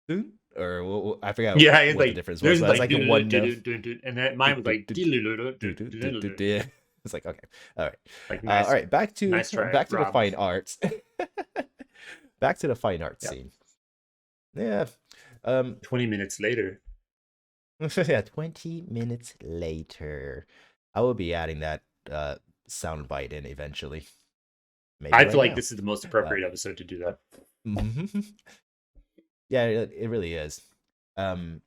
dun, or I forgot Yeah, it's what the like difference was. there's But it's like like a one note. and then mine was like It's like, okay, all right, like nice, all right. Back to nice try, back to the Rob. fine arts. Back to the fine arts Yep. scene. Yeah. 20 minutes later. Yeah, 20 minutes later. I will be adding that sound bite in eventually. Maybe I right feel like now. this is the most appropriate episode to do that. Yeah, it really is. Of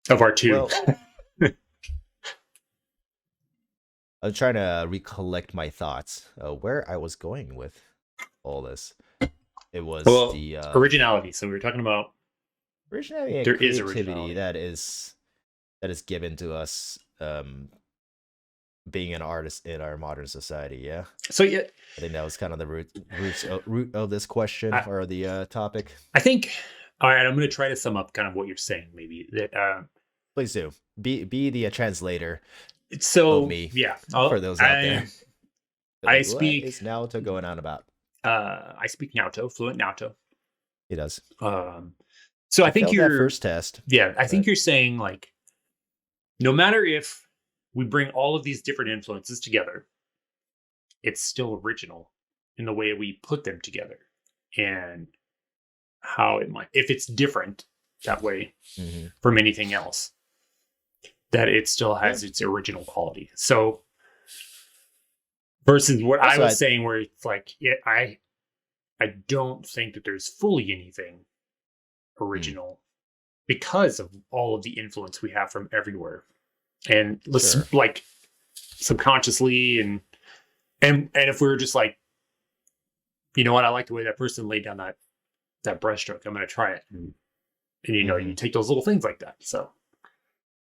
our two. Well, I'm trying to recollect my thoughts, where I was going with all this. It was the originality. So we were talking about originality and there is creativity originality. that is given to us, being an artist in our modern society. Yeah. So yeah, I think that was kind of the root of this question or the topic. I think. All right, I'm going to try to sum up kind of what you're saying. Maybe that. Please do be the translator. So me, yeah, for those out there. I Like, speak. What is Naoto going on about? I speak Naoto, fluent Naoto. He does. So I think that first test. Yeah, I think you're saying like, no matter if we bring all of these different influences together, it's still original in the way we put them together, and how it might, if it's different that way from anything else, that it still has its original quality. So versus what I was saying, where it's like, yeah, I don't think that there's fully anything original because of all of the influence we have from everywhere, and let's like subconsciously and if we were just like, you know what, I like the way that person laid down that brushstroke, I'm going to try it, and you take those little things like that. So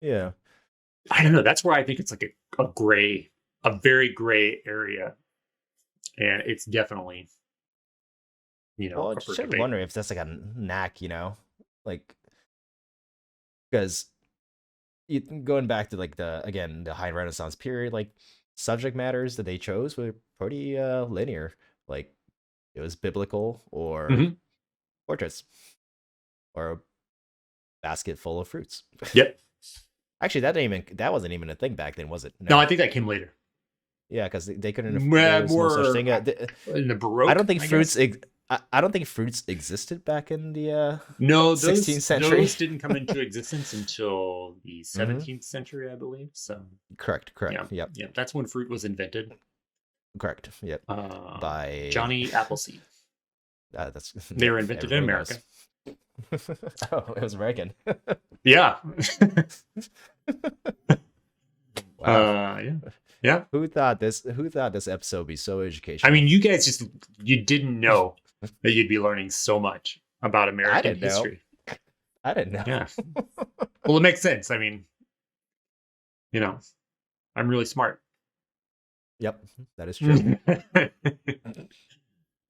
yeah, I don't know. That's where I think it's like a very gray area, and it's definitely, Well, I'm just wondering if that's like a knack, like, because going back to like the high Renaissance period, like subject matters that they chose were pretty linear. Like, it was biblical or portraits or a basket full of fruits. Yep. Actually, that wasn't even a thing back then, was it? No, I think that came later. Yeah, because they couldn't. More no such thing. In the Baroque. I don't think fruits. I don't think fruits existed back in the 16th century. Those didn't come into existence until the 17th century, I believe. So correct. Yeah. That's when fruit was invented. Correct. Yep. By Johnny Appleseed. They were invented in America. Oh, it was American. Yeah. Wow. Yeah. Who thought this episode would be so educational? I mean, you guys you didn't know that you'd be learning so much about American history. I didn't know. Yeah. Well, it makes sense. I mean, I'm really smart. Yep, that is true.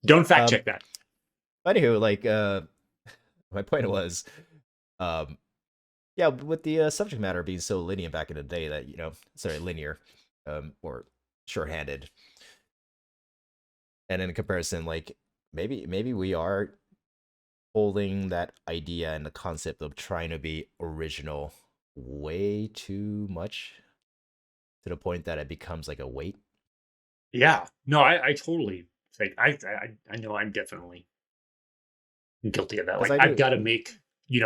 Don't fact check that. Anywho, like, my point was, yeah, with the subject matter being so linear back in the day that linear, or shorthanded, And in comparison, like maybe we are holding that idea and the concept of trying to be original way too much to the point that it becomes like a weight. Yeah. No, I totally think I know I'm definitely guilty of that. Because Like I I've do, got to make,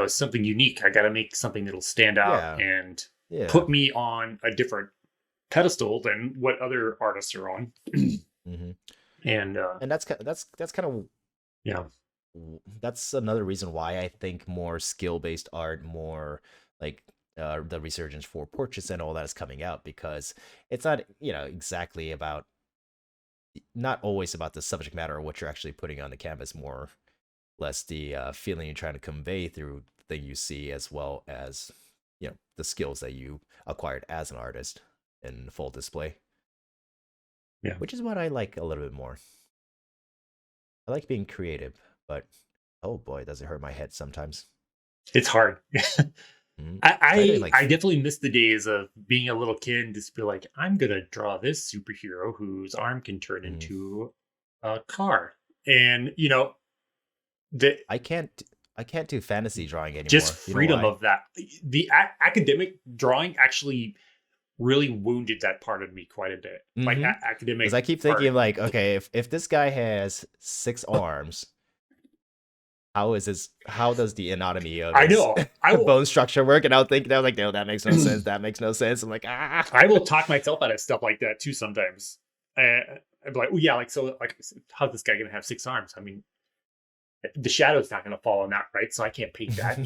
something unique. I got to make something that'll stand out yeah, and yeah. put me on a different pedestal than what other artists are on. Hmm. And And that's kind of yeah. that's another reason why I think more skill-based art, more like the resurgence for portraits and all that is coming out, because it's not, exactly about, not always about the subject matter or what you're actually putting on the canvas, more less the feeling you're trying to convey through the thing you see, as well as, the skills that you acquired as an artist in full display, Yeah. which is what I like a little bit more. I like being creative, but oh boy, does it hurt my head sometimes. It's hard. Mhm. Try to I like, I definitely miss the days of being a little kid and just be like, I'm gonna draw this superhero whose arm can turn mhm. into a car. And the I can't do fantasy drawing just anymore. You know freedom why? of that. The academic drawing actually really wounded that part of me quite a bit. Like Mm-hmm. Because academic I keep thinking art. like, okay, if this guy has 6 arms, how does the anatomy of I his know. I will bone structure work? And I was like, no, that makes no sense. That makes no sense. I'm like, ah. I will talk myself out of stuff like that too sometimes. I'd be like, oh yeah, like so, like how's this guy gonna have 6 arms? I mean, the shadow's not gonna fall on that, right? So I can't paint that.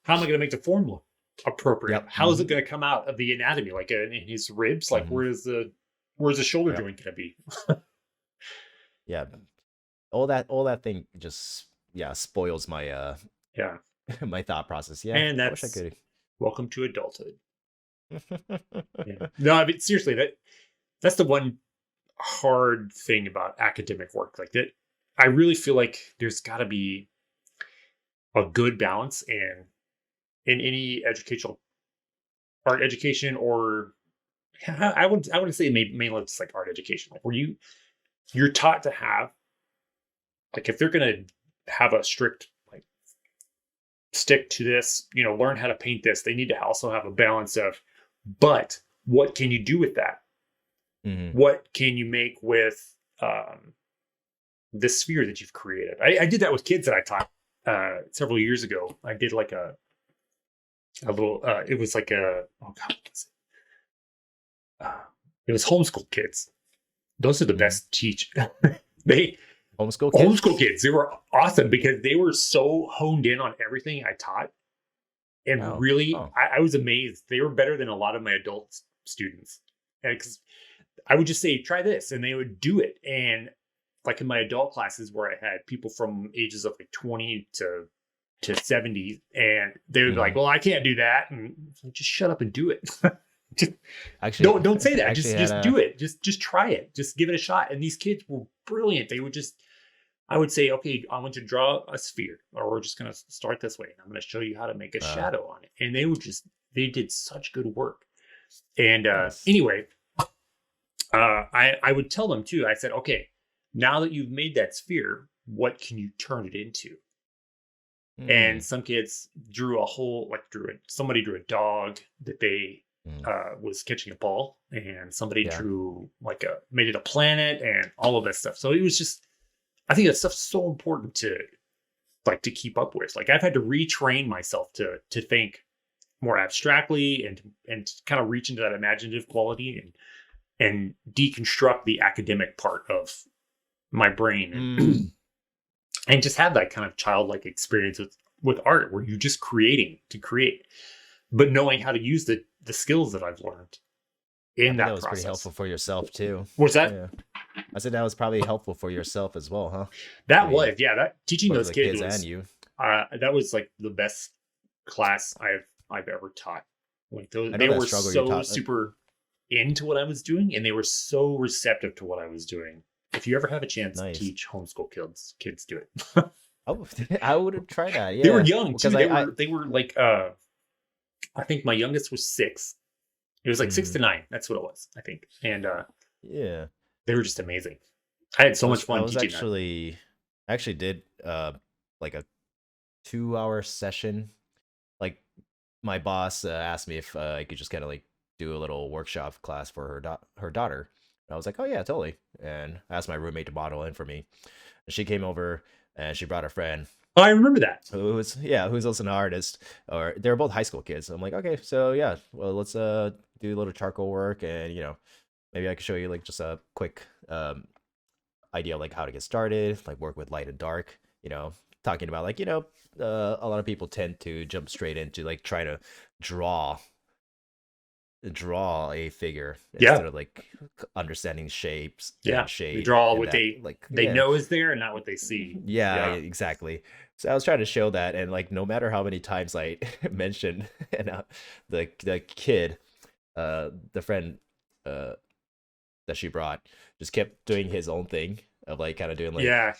How am I gonna make the form look appropriate? Yep. How is it gonna come out of the anatomy? Like in his ribs, like Hmm. where's the shoulder Yep. joint gonna be? Yeah. All that thing just, yeah, spoils my Yeah, my thought process. Yeah. and I wish I that's could. welcome to adulthood. Yeah, no, I mean seriously, that's the one hard thing about academic work. Like that, I really feel like there's got to be a good balance in any educational art education, or I would say mainly it's like art education, like where you're taught to have, like if they're gonna have a strict like stick to this, learn how to paint this, they need to also have a balance of, but what can you do with that? Hmm. What can you make with this sphere that you've created? I did that with kids that I taught several years ago. I did like a little. It was like a oh god, what was it was homeschool kids. Those are the Hmm. best teach. They Homeschool kids. homeschool kids. They were awesome because they were so honed in on everything I taught, and Oh. really, Oh. I was amazed. They were better than a lot of my adult students, and because I would just say try this, and they would do it. And like in my adult classes where I had people from ages of like 20 to 70, and they would be like, Hmm. well, I can't do that. And like, just shut up and do it. Just Actually, don't say that. actually had Just a. do it. Just try it. Just give it a shot. And these kids were brilliant. They would just, I would say, okay, I want you to draw a sphere, or we're just going to start this way. And I'm going to show you how to make a shadow on it. And they did such good work. And Nice. anyway, I would tell them too. I said, okay, now that you've made that sphere, what can you turn it into? Mm. And some kids drew a whole, like somebody drew a dog that they Mm. was catching a ball, and somebody Yeah. drew like made it a planet and all of that stuff. So it was just, I think that stuff's so important to keep up with. Like I've had to retrain myself to think more abstractly and kind of reach into that imaginative quality and deconstruct the academic part of my brain Mm. and just have that kind of childlike experience with art where you're just creating to create, but knowing how to use the skills that I've learned I in bet that that was pretty process. helpful for yourself too. Was that Yeah. I said that was probably helpful for yourself as well, huh? I that mean, was yeah, that teaching both for those the kids kids and was you. that was like the best class I've ever taught. Like I they know that were struggle you so taught. super into what I was doing, and they were so receptive to what I was doing. If you ever have a chance to Nice. teach homeschool kids do it. Oh, I would try that. They were Yeah, young too. because They were like I think my youngest was 6. It was like 6 Mhm. to 9. That's what it was, I think. And Yeah. they were just amazing. I had so I much was I fun was teaching that. actually did like a 2 hour session. Like my boss asked me if I could just kind of like do a little workshop class for her daughter. And I was like, oh yeah, totally. And I asked my roommate to model in for me. And she came over and she brought a friend Oh, I remember that. who's also an artist, or they're both high school kids. I'm like, okay, so yeah, well, let's do a little charcoal work, and maybe I could show you like just a quick idea of like how to get started, like work with light and dark. Talking about like a lot of people tend to jump straight into like trying to draw a figure Yeah. instead of like understanding shapes Yeah. and They shade draw and what that, like, they yeah. know is there and not what they see. Yeah, Yeah. exactly. So I was trying to show that, and like no matter how many times I mentioned, and the kid, the friend, uh, that she brought, just kept doing his own thing of like kind of doing like Yeah.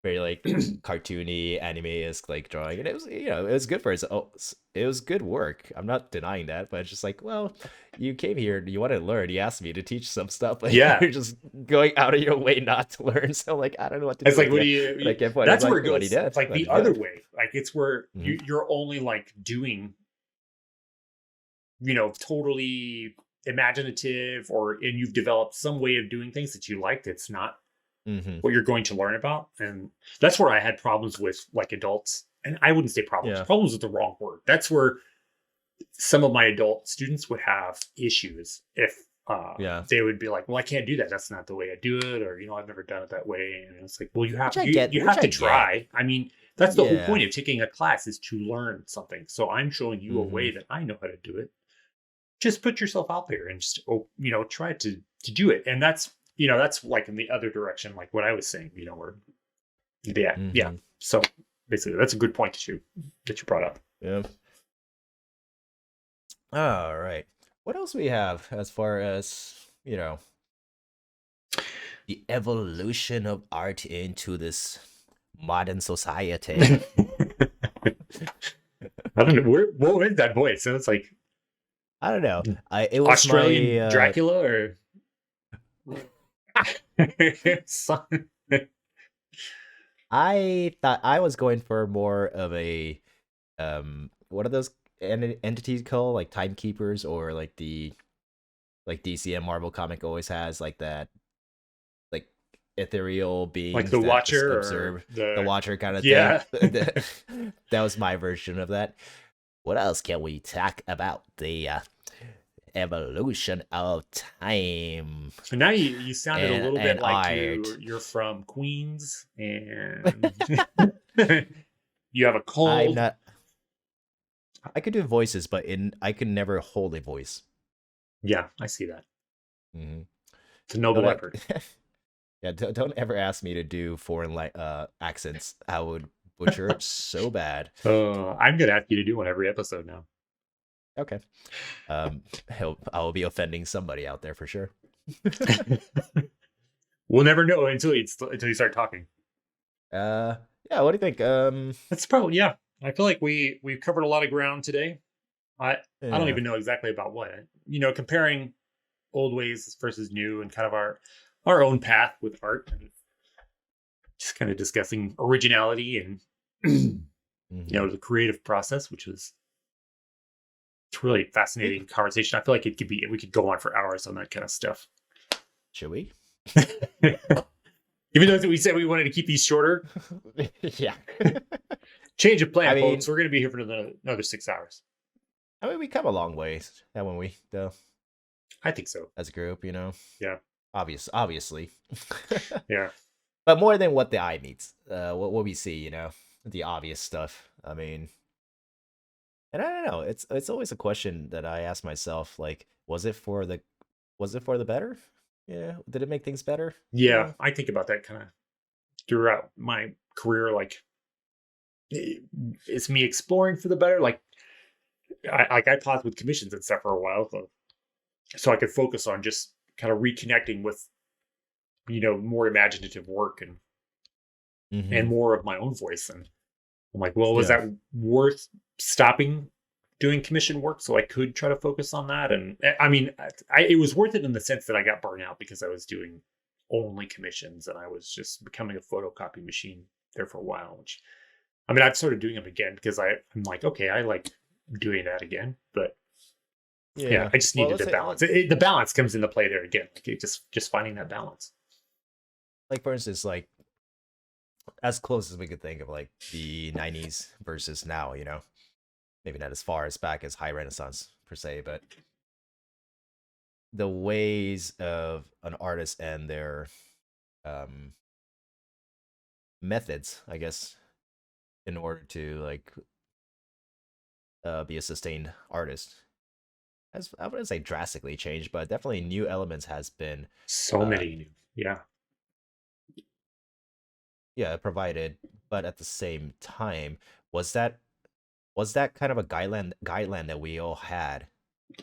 very like cartoony anime-esque like drawing, and it was it was good for his. Oh, it was good work. I'm not denying that, but it's just like, well, you came here, you want to learn. You asked me to teach some stuff, but Yeah. you're just going out of your way not to learn. So like, I don't know what to do It's like, with what you. do you, But I kept pointing. that's It's where like, it what he goes did, like what the he other did. way. Like it's where Mhm. you're only like doing, totally imaginative and you've developed some way of doing things that you like that's not Mhm. what you're going to learn about. And that's where I had problems with like adults. And I wouldn't say problems. Yeah. Problems is the wrong word. That's where some of my adult students would have issues if Yeah. they would be like, well, I can't do that. That's not the way I do it. Or, I've never done it that way. And it's like, well, you have, Which I you, get. you Which have I to get. try. I mean, that's the whole Yeah. point of taking a class is to learn something. So I'm showing you a way Mhm. that I know how to do it. Just put yourself out there and just, try to do it. And that's like in the other direction, like what I was saying, where, yeah. Mhm. So basically that's a good point that you brought up. Yeah. All right. What else we have as far as the evolution of art into this modern society? I don't know. What is that voice? So it's like I don't know. It was Australian my Dracula or Some- I thought I was going for more of a what are those entities called, like timekeepers, or like the like DC and Marvel comic always has like that, like ethereal like beings the that just Watcher or observe the Watcher kind of thing. yeah. That was my version of that. What else can we talk about? The evolution of time So now you sounded a little bit and like art. you're from Queens and you have a I'm cold. not. I could do voices, but I could never hold a voice. Yeah, I see that. Mm-hmm. It's a noble effort. Yeah, don't ever ask me to do foreign accents. I would butcher it so bad. I'm gonna ask you to do one every episode now. Okay. I will be offending somebody out there for sure. We'll never know until you start talking. Yeah, what do you think? That's probably yeah. I feel like we've covered a lot of ground today. I don't Yeah. even know exactly about what. Comparing old ways versus new and kind of our own path with art and just kind of discussing originality and Mhm. the creative process, which is it's really fascinating conversation. I feel like we could go on for hours on that kind of stuff. Should we? Even though we said we wanted to keep these shorter, Yeah. change of plan, I mean- folks. We're going to be here for another 6 hours. I mean, we come a long ways, haven't we? Though, I think so. as a group, Yeah. Obviously. Yeah. But more than what the eye meets, what we see, the obvious stuff. I mean, and I don't know. It's always a question that I ask myself. Like, was it for the better? Yeah. Did it make things better? Yeah. I think about that kind of throughout my career. Like, it's me exploring for the better. Like, I paused with commissions and stuff for a while, so I could focus on just kind of reconnecting with, more imaginative work and Mhm. more of my own voice. And I'm like, well, was Yeah. that worth stopping doing commission work so I could try to focus on that? And I mean, it was worth it in the sense that I got burnt out because I was doing only commissions, and I was just becoming a photocopy machine there for a while. Which, I mean, I've started doing them again because I'm like, okay, I like doing that again, but yeah, I just Well, needed let's a say, balance. The balance comes into play there again, like just finding that balance. like for instance, like as close as we could think of like the 90s versus now, you know, maybe not as far as back as high Renaissance per se, but the ways of an artist and their um methods, I guess, in order to like be a sustained artist has, I wouldn't say drastically changed, but definitely new elements has been So uh many new, yeah. yeah provided. But at the same time, was that was that kind of a guideline that we all had,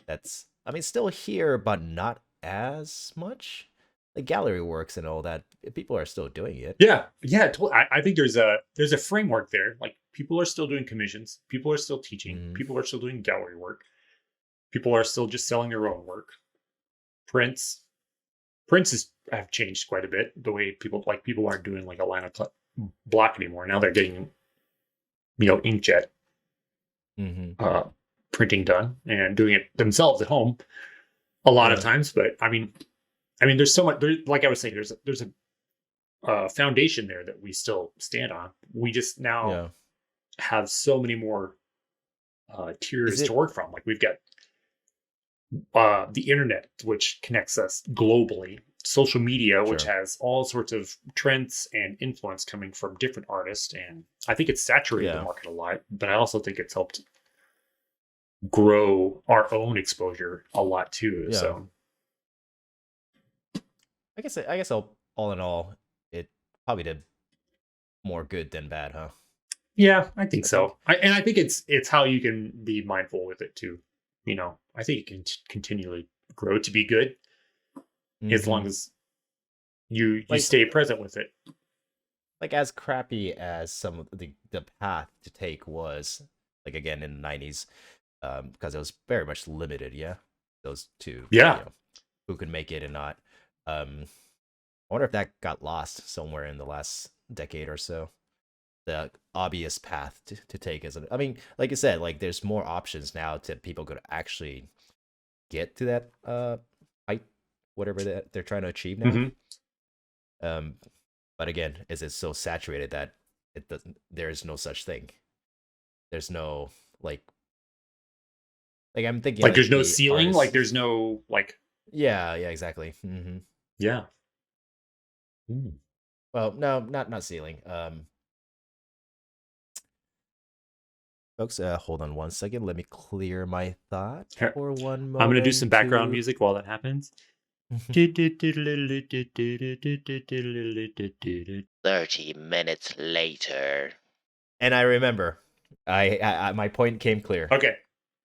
that's, I mean, still here but not as much, like gallery works and all that, people are still doing it. Yeah. I think there's a framework there. Like people are still doing commissions, people are still teaching, Mm, people are still doing gallery work, people are still just selling their own work. Prints, have changed quite a bit. The way people aren't doing like a line of block anymore. Now they're getting inkjet hmm uh, printing done and doing it themselves at home a lot of yeah times. But I mean, there's so much. Like I was saying, there's a foundation there that we still stand on. We just now yeah have so many more is tiers to it work from. Like we've got the internet, which connects us globally, social media, which sure has all sorts of trends and influence coming from different artists. And I think it's saturated the yeah market a lot, but I also think it's helped grow our own exposure a lot too. yeah So I guess all in all, it probably did more good than bad, huh? yeah, I think I think. so. And I think it's how you can be mindful with it too. I think it can continually grow to be good as hmm long as you like stay present with it. like as crappy as some of the path to take was, like again in the 90s, because it was very much limited, yeah, those two, you Yeah. know, who could make it and not. I wonder if that got lost somewhere in the last decade or so, the obvious path to take, isn't it? I mean, like I said, like there's more options now to people could actually get to that height, whatever that they're trying to achieve now. Hmm. um but again, is it so saturated that it doesn't, there is no such thing, there's no like I'm thinking Like like there's no the ceiling. Like artists. there's no like. Yeah, exactly. Yeah. Mm. Well, no, not ceiling. Folks, hold on one second, let me clear my thought Here, for one I'm gonna do some moment background to music while that happens. 30 minutes later. and I remember, I my point came clear. Okay.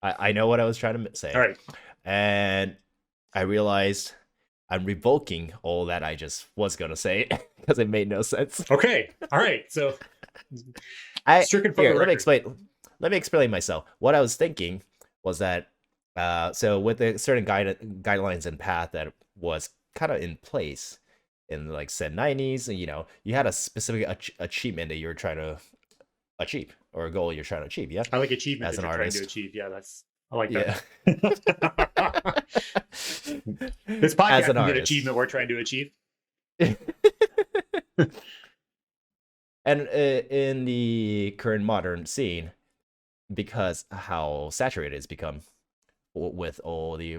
I know what I was trying to All say, right. and I realized I'm revoking all that I just was gonna say because it made no sense. Okay. All right. So stricken from Here, the let me record. explain. Let me explain myself. What I was thinking was that, so with the certain guidelines and path that was kind of in place in like said 90s, you know, you had a specific achievement that you're trying to achieve, or a goal you're trying to achieve, yeah, I like achievement as that an you're trying to artist. achieve. Yeah, I like Yeah. that. This As podcast an is an artist. achievement we're trying to achieve. And in the current modern scene, because how saturated it's become with all the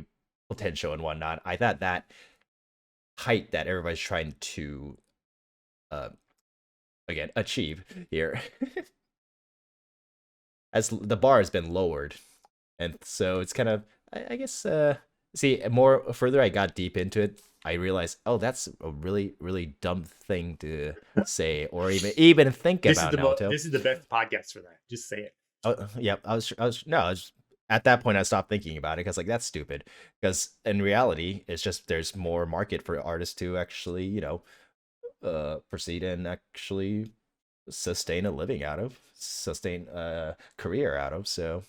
potential and whatnot, I thought that height that everybody's trying to uh again achieve here, as the bar has been lowered, and so it's kind of, I guess, see, more further I got deep into it, I realized, oh, that's a really dumb thing to say or even think about, Naoto. This is the best podcast for that. Just say it. Oh, yeah, I was at that point I stopped thinking about it because like that's stupid. Because in reality, it's just there's more market for artists to actually, you know, proceed and actually sustain a living out of, sustain a career out of. So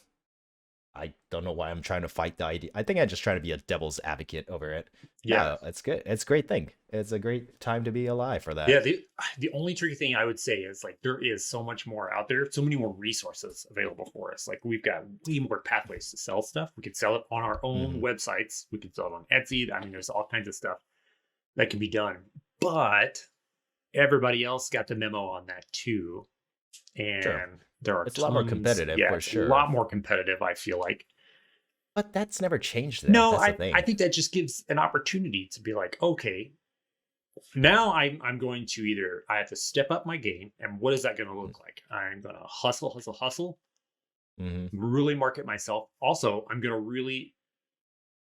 I don't know why I'm trying to fight the idea. I think I'm just trying to be a devil's advocate over it. Yeah. No, it's good. It's a great thing. It's a great time to be alive for that. Yeah, the only tricky thing I would say is like there is so much more out there, so many more resources available for us. Like we've got way more pathways to sell stuff. We could sell it on our own websites. We could sell it on Etsy. I mean, there's all kinds of stuff that can be done. But everybody else got the memo on that too. And Sure. there are It's a lot more competitive, for it's sure. a lot more competitive, I feel like. But that's never changed. That. No, That's the thing. I think that just gives an opportunity to be like, okay, now I'm going to either I have to step up my game, and what is that going to look like? I'm going to hustle, really market myself. Also, I'm going to really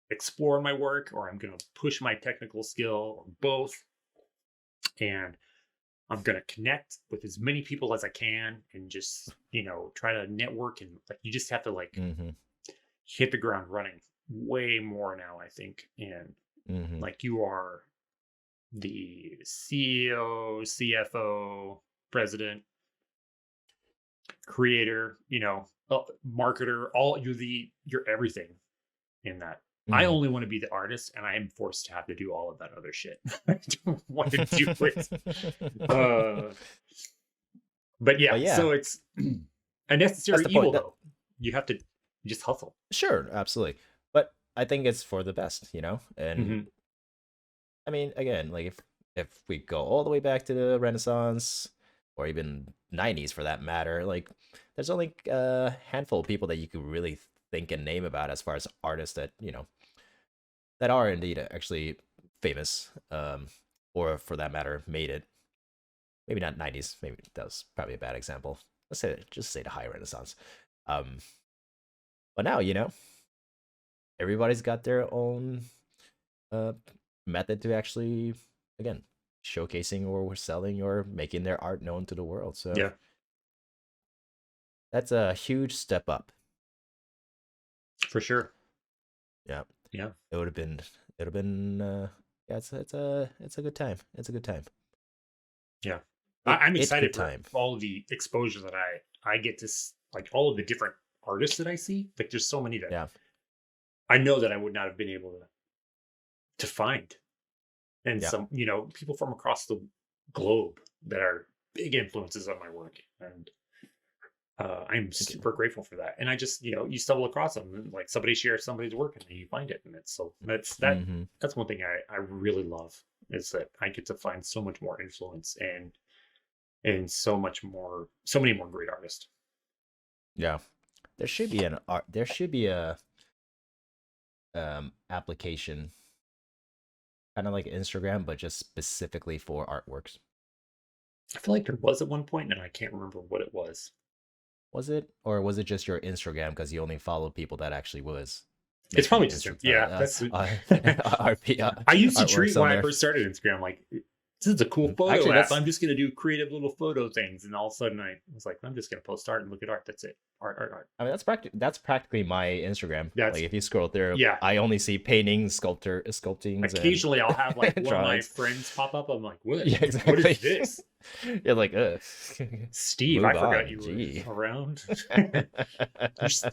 explore my work, or I'm going to push my technical skill, or both, and I'm going to connect with as many people as I can, and just try to network. And like you just have to like hit the ground running way more now, I think, and like you are the CEO, CFO, president, creator, marketer, you're everything in that. I only want to be the artist, and I am forced to have to do all of that other shit. I don't want to do it. But yeah, so it's a necessary evil, though. You have to just hustle. Sure, absolutely. But I think it's for the best, and I mean, again, like if we go all the way back to the Renaissance or even 90s for that matter, like there's only a handful of people that you could really think and name about as far as artists that, that are indeed actually famous, or for that matter, made it. Maybe not 90s, maybe that was probably a bad example. Just say the high Renaissance. But now, everybody's got their own method to actually, again, showcasing or selling or making their art known to the world. So yeah, that's a huge step up. For sure. Yeah. Yeah. It would have been yeah, it's a good time. It's a good time. Yeah. I'm excited for all of the exposure that I get to, like all of the different artists that I see. Like there's so many that I know that I would not have been able to find. And some, people from across the globe that are big influences on my work. And I'm super grateful for that. And I just, you stumble across them, and like somebody shares somebody's work, and then you find it. And that's that's one thing I really love, is that I get to find so much more influence and so many more great artists. Yeah. There should be a application kind of like Instagram, but just specifically for artworks. I feel like there was at one point, and I can't remember what it was. Was it, or was it just your Instagram because you only followed people that actually was? It's probably just that's. I used to treat when I first started Instagram like, this is a cool photo app. I'm just gonna do creative little photo things, and all of a sudden I was like, I'm just gonna post art and look at art. That's it. Art. I mean, that's practically my Instagram. Like if you scroll through, I only see paintings, sculptings. Occasionally, I'll have like one of my friends pop up. I'm like, what? Yeah, exactly. What is this? You're like, Steve, I forgot you were around.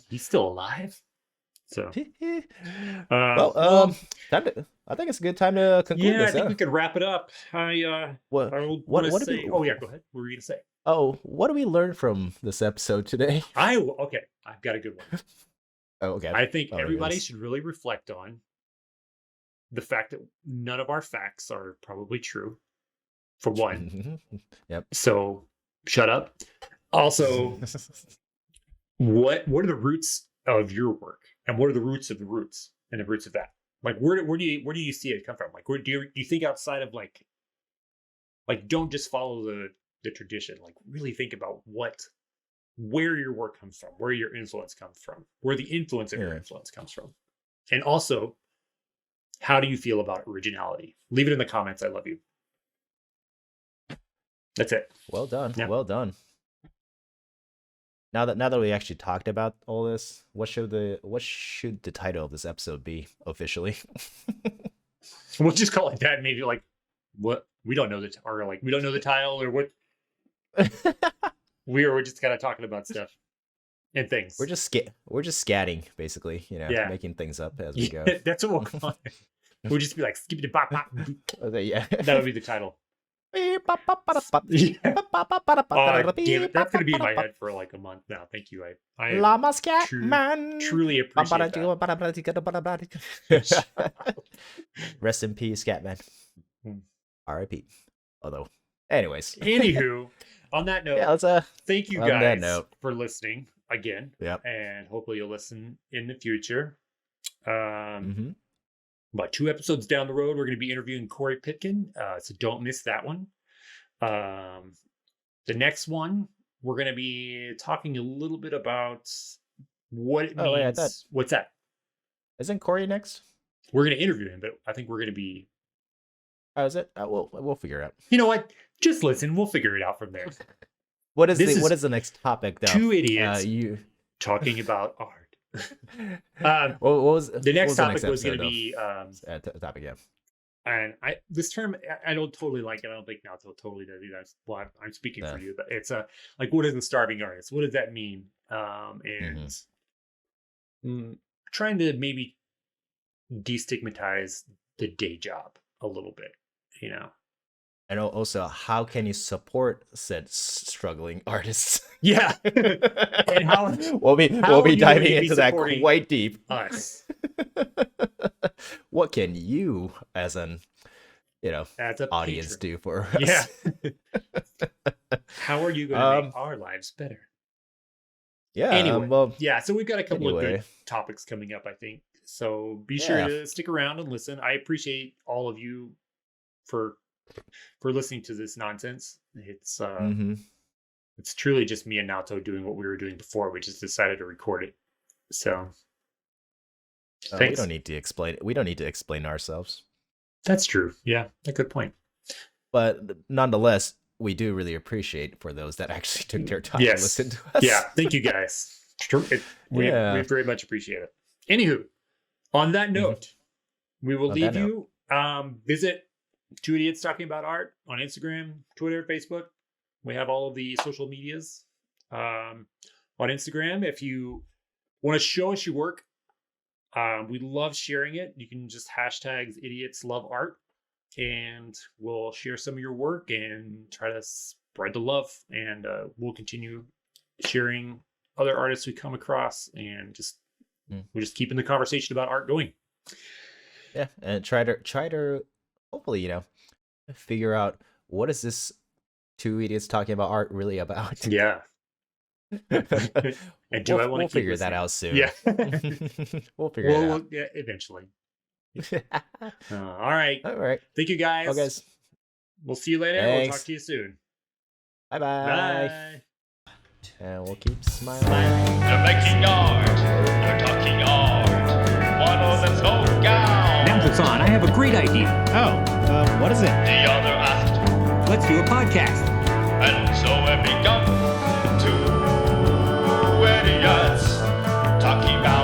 He's still alive. So, I think it's a good time to conclude this. I think we could wrap it up. What oh yeah, go ahead. What were you gonna say? Oh, what do we learn from this episode today? I've got a good one. Oh, okay. I think everybody should really reflect on the fact that none of our facts are probably true, for one. Yep. So shut up. Also, what are the roots of your work, and what are the roots of the roots and the roots of that? Like, where do you see it come from? Like, where do you think outside of like don't just follow the tradition? Like, really think about where your work comes from, where your influence comes from, where the influence of your influence comes from, and also, how do you feel about originality? Leave it in the comments. I love you. That's it. Well done. Yeah. Well done. Now that we actually talked about all this, what should the title of this episode be officially? We'll just call it that. Maybe like, what, we don't know we don't know the title, or what. We're just kind of talking about stuff. and things. We're just scatting, basically, Yeah. making things up as we go. That's what we'll call it. We'll just be like, skippity bop bop. Yeah. That would be the title. Yeah. Oh, damn it. That's going to be in my head for like a month now. Thank you. I Llama Scat true- Man. truly appreciate that. Rest in peace, Scatman. R.I.P. Although, anyways. Anywho, on that note, Yeah, let's thank you on that guys note. for listening again. Yep. And hopefully you'll listen in the future. Mhm. About 2 episodes down the road, we're going to be interviewing Corey Pitkin. So don't miss that one. The next one, we're going to be talking a little bit about what it means. Oh, wait, I thought- What's that? Isn't Corey next? We're going to interview him, but I think we're going to be. Oh, is it? We'll figure it out. You know what? Just listen. We'll figure it out from there. What is This what is is the next topic though? 2 idiots You. talking about art. What was The next what topic was going to episode, be, topic? Yeah. and this term I don't totally like it. I don't think Naoto totally does either. Well, I'm speaking for you, but it's like, what is a starving artist? What does that mean? And trying to maybe destigmatize the day job a little bit, And also, how can you support said struggling artists? Yeah. And how we'll be are you diving going to be into that supporting quite deep. us What can you, as an as a audience, patron? do for us? Yeah. How are you going to make our lives better? Yeah. Anyway, well, yeah. So we've got a couple of anyway. good topics coming up, I think. So be sure to stick around and listen. I appreciate all of you for listening to this nonsense. It's it's truly just me and Naoto doing what we were doing before. We just decided to record it. So we thanks. don't need to explain. We don't need to explain ourselves. That's true. Yeah, a good point. But nonetheless, we do really appreciate for those that actually took their time Yes. to listen to us. Yeah, thank you guys. We very much appreciate it. Anywho, on that note, we will On leave that you. Visit 2 Idiots Talking About Art on Instagram, Twitter, Facebook. We have all of the social medias. On Instagram, if you want to show us your work, we love sharing it. You can just hashtags idiots love art, and we'll share some of your work and try to spread the love. And we'll continue sharing other artists we come across, and we're just keeping the conversation about art going. Yeah, and try to hopefully figure out what is this 2 Idiots Talking About Art really about. Yeah. And do I want to we'll figure that out soon. Yeah. We'll figure it out. Yeah, eventually. All right. All right. Thank you guys. Well, guys. We'll see you later. Thanks. We'll talk to you soon. Bye-bye. Bye. And we'll keep smiling. You're making art. You're talking art. One of them's go down. Now, I have a great idea. Oh, what is it? The other asked, Let's do a podcast. and so it begun. 2 idiots talking about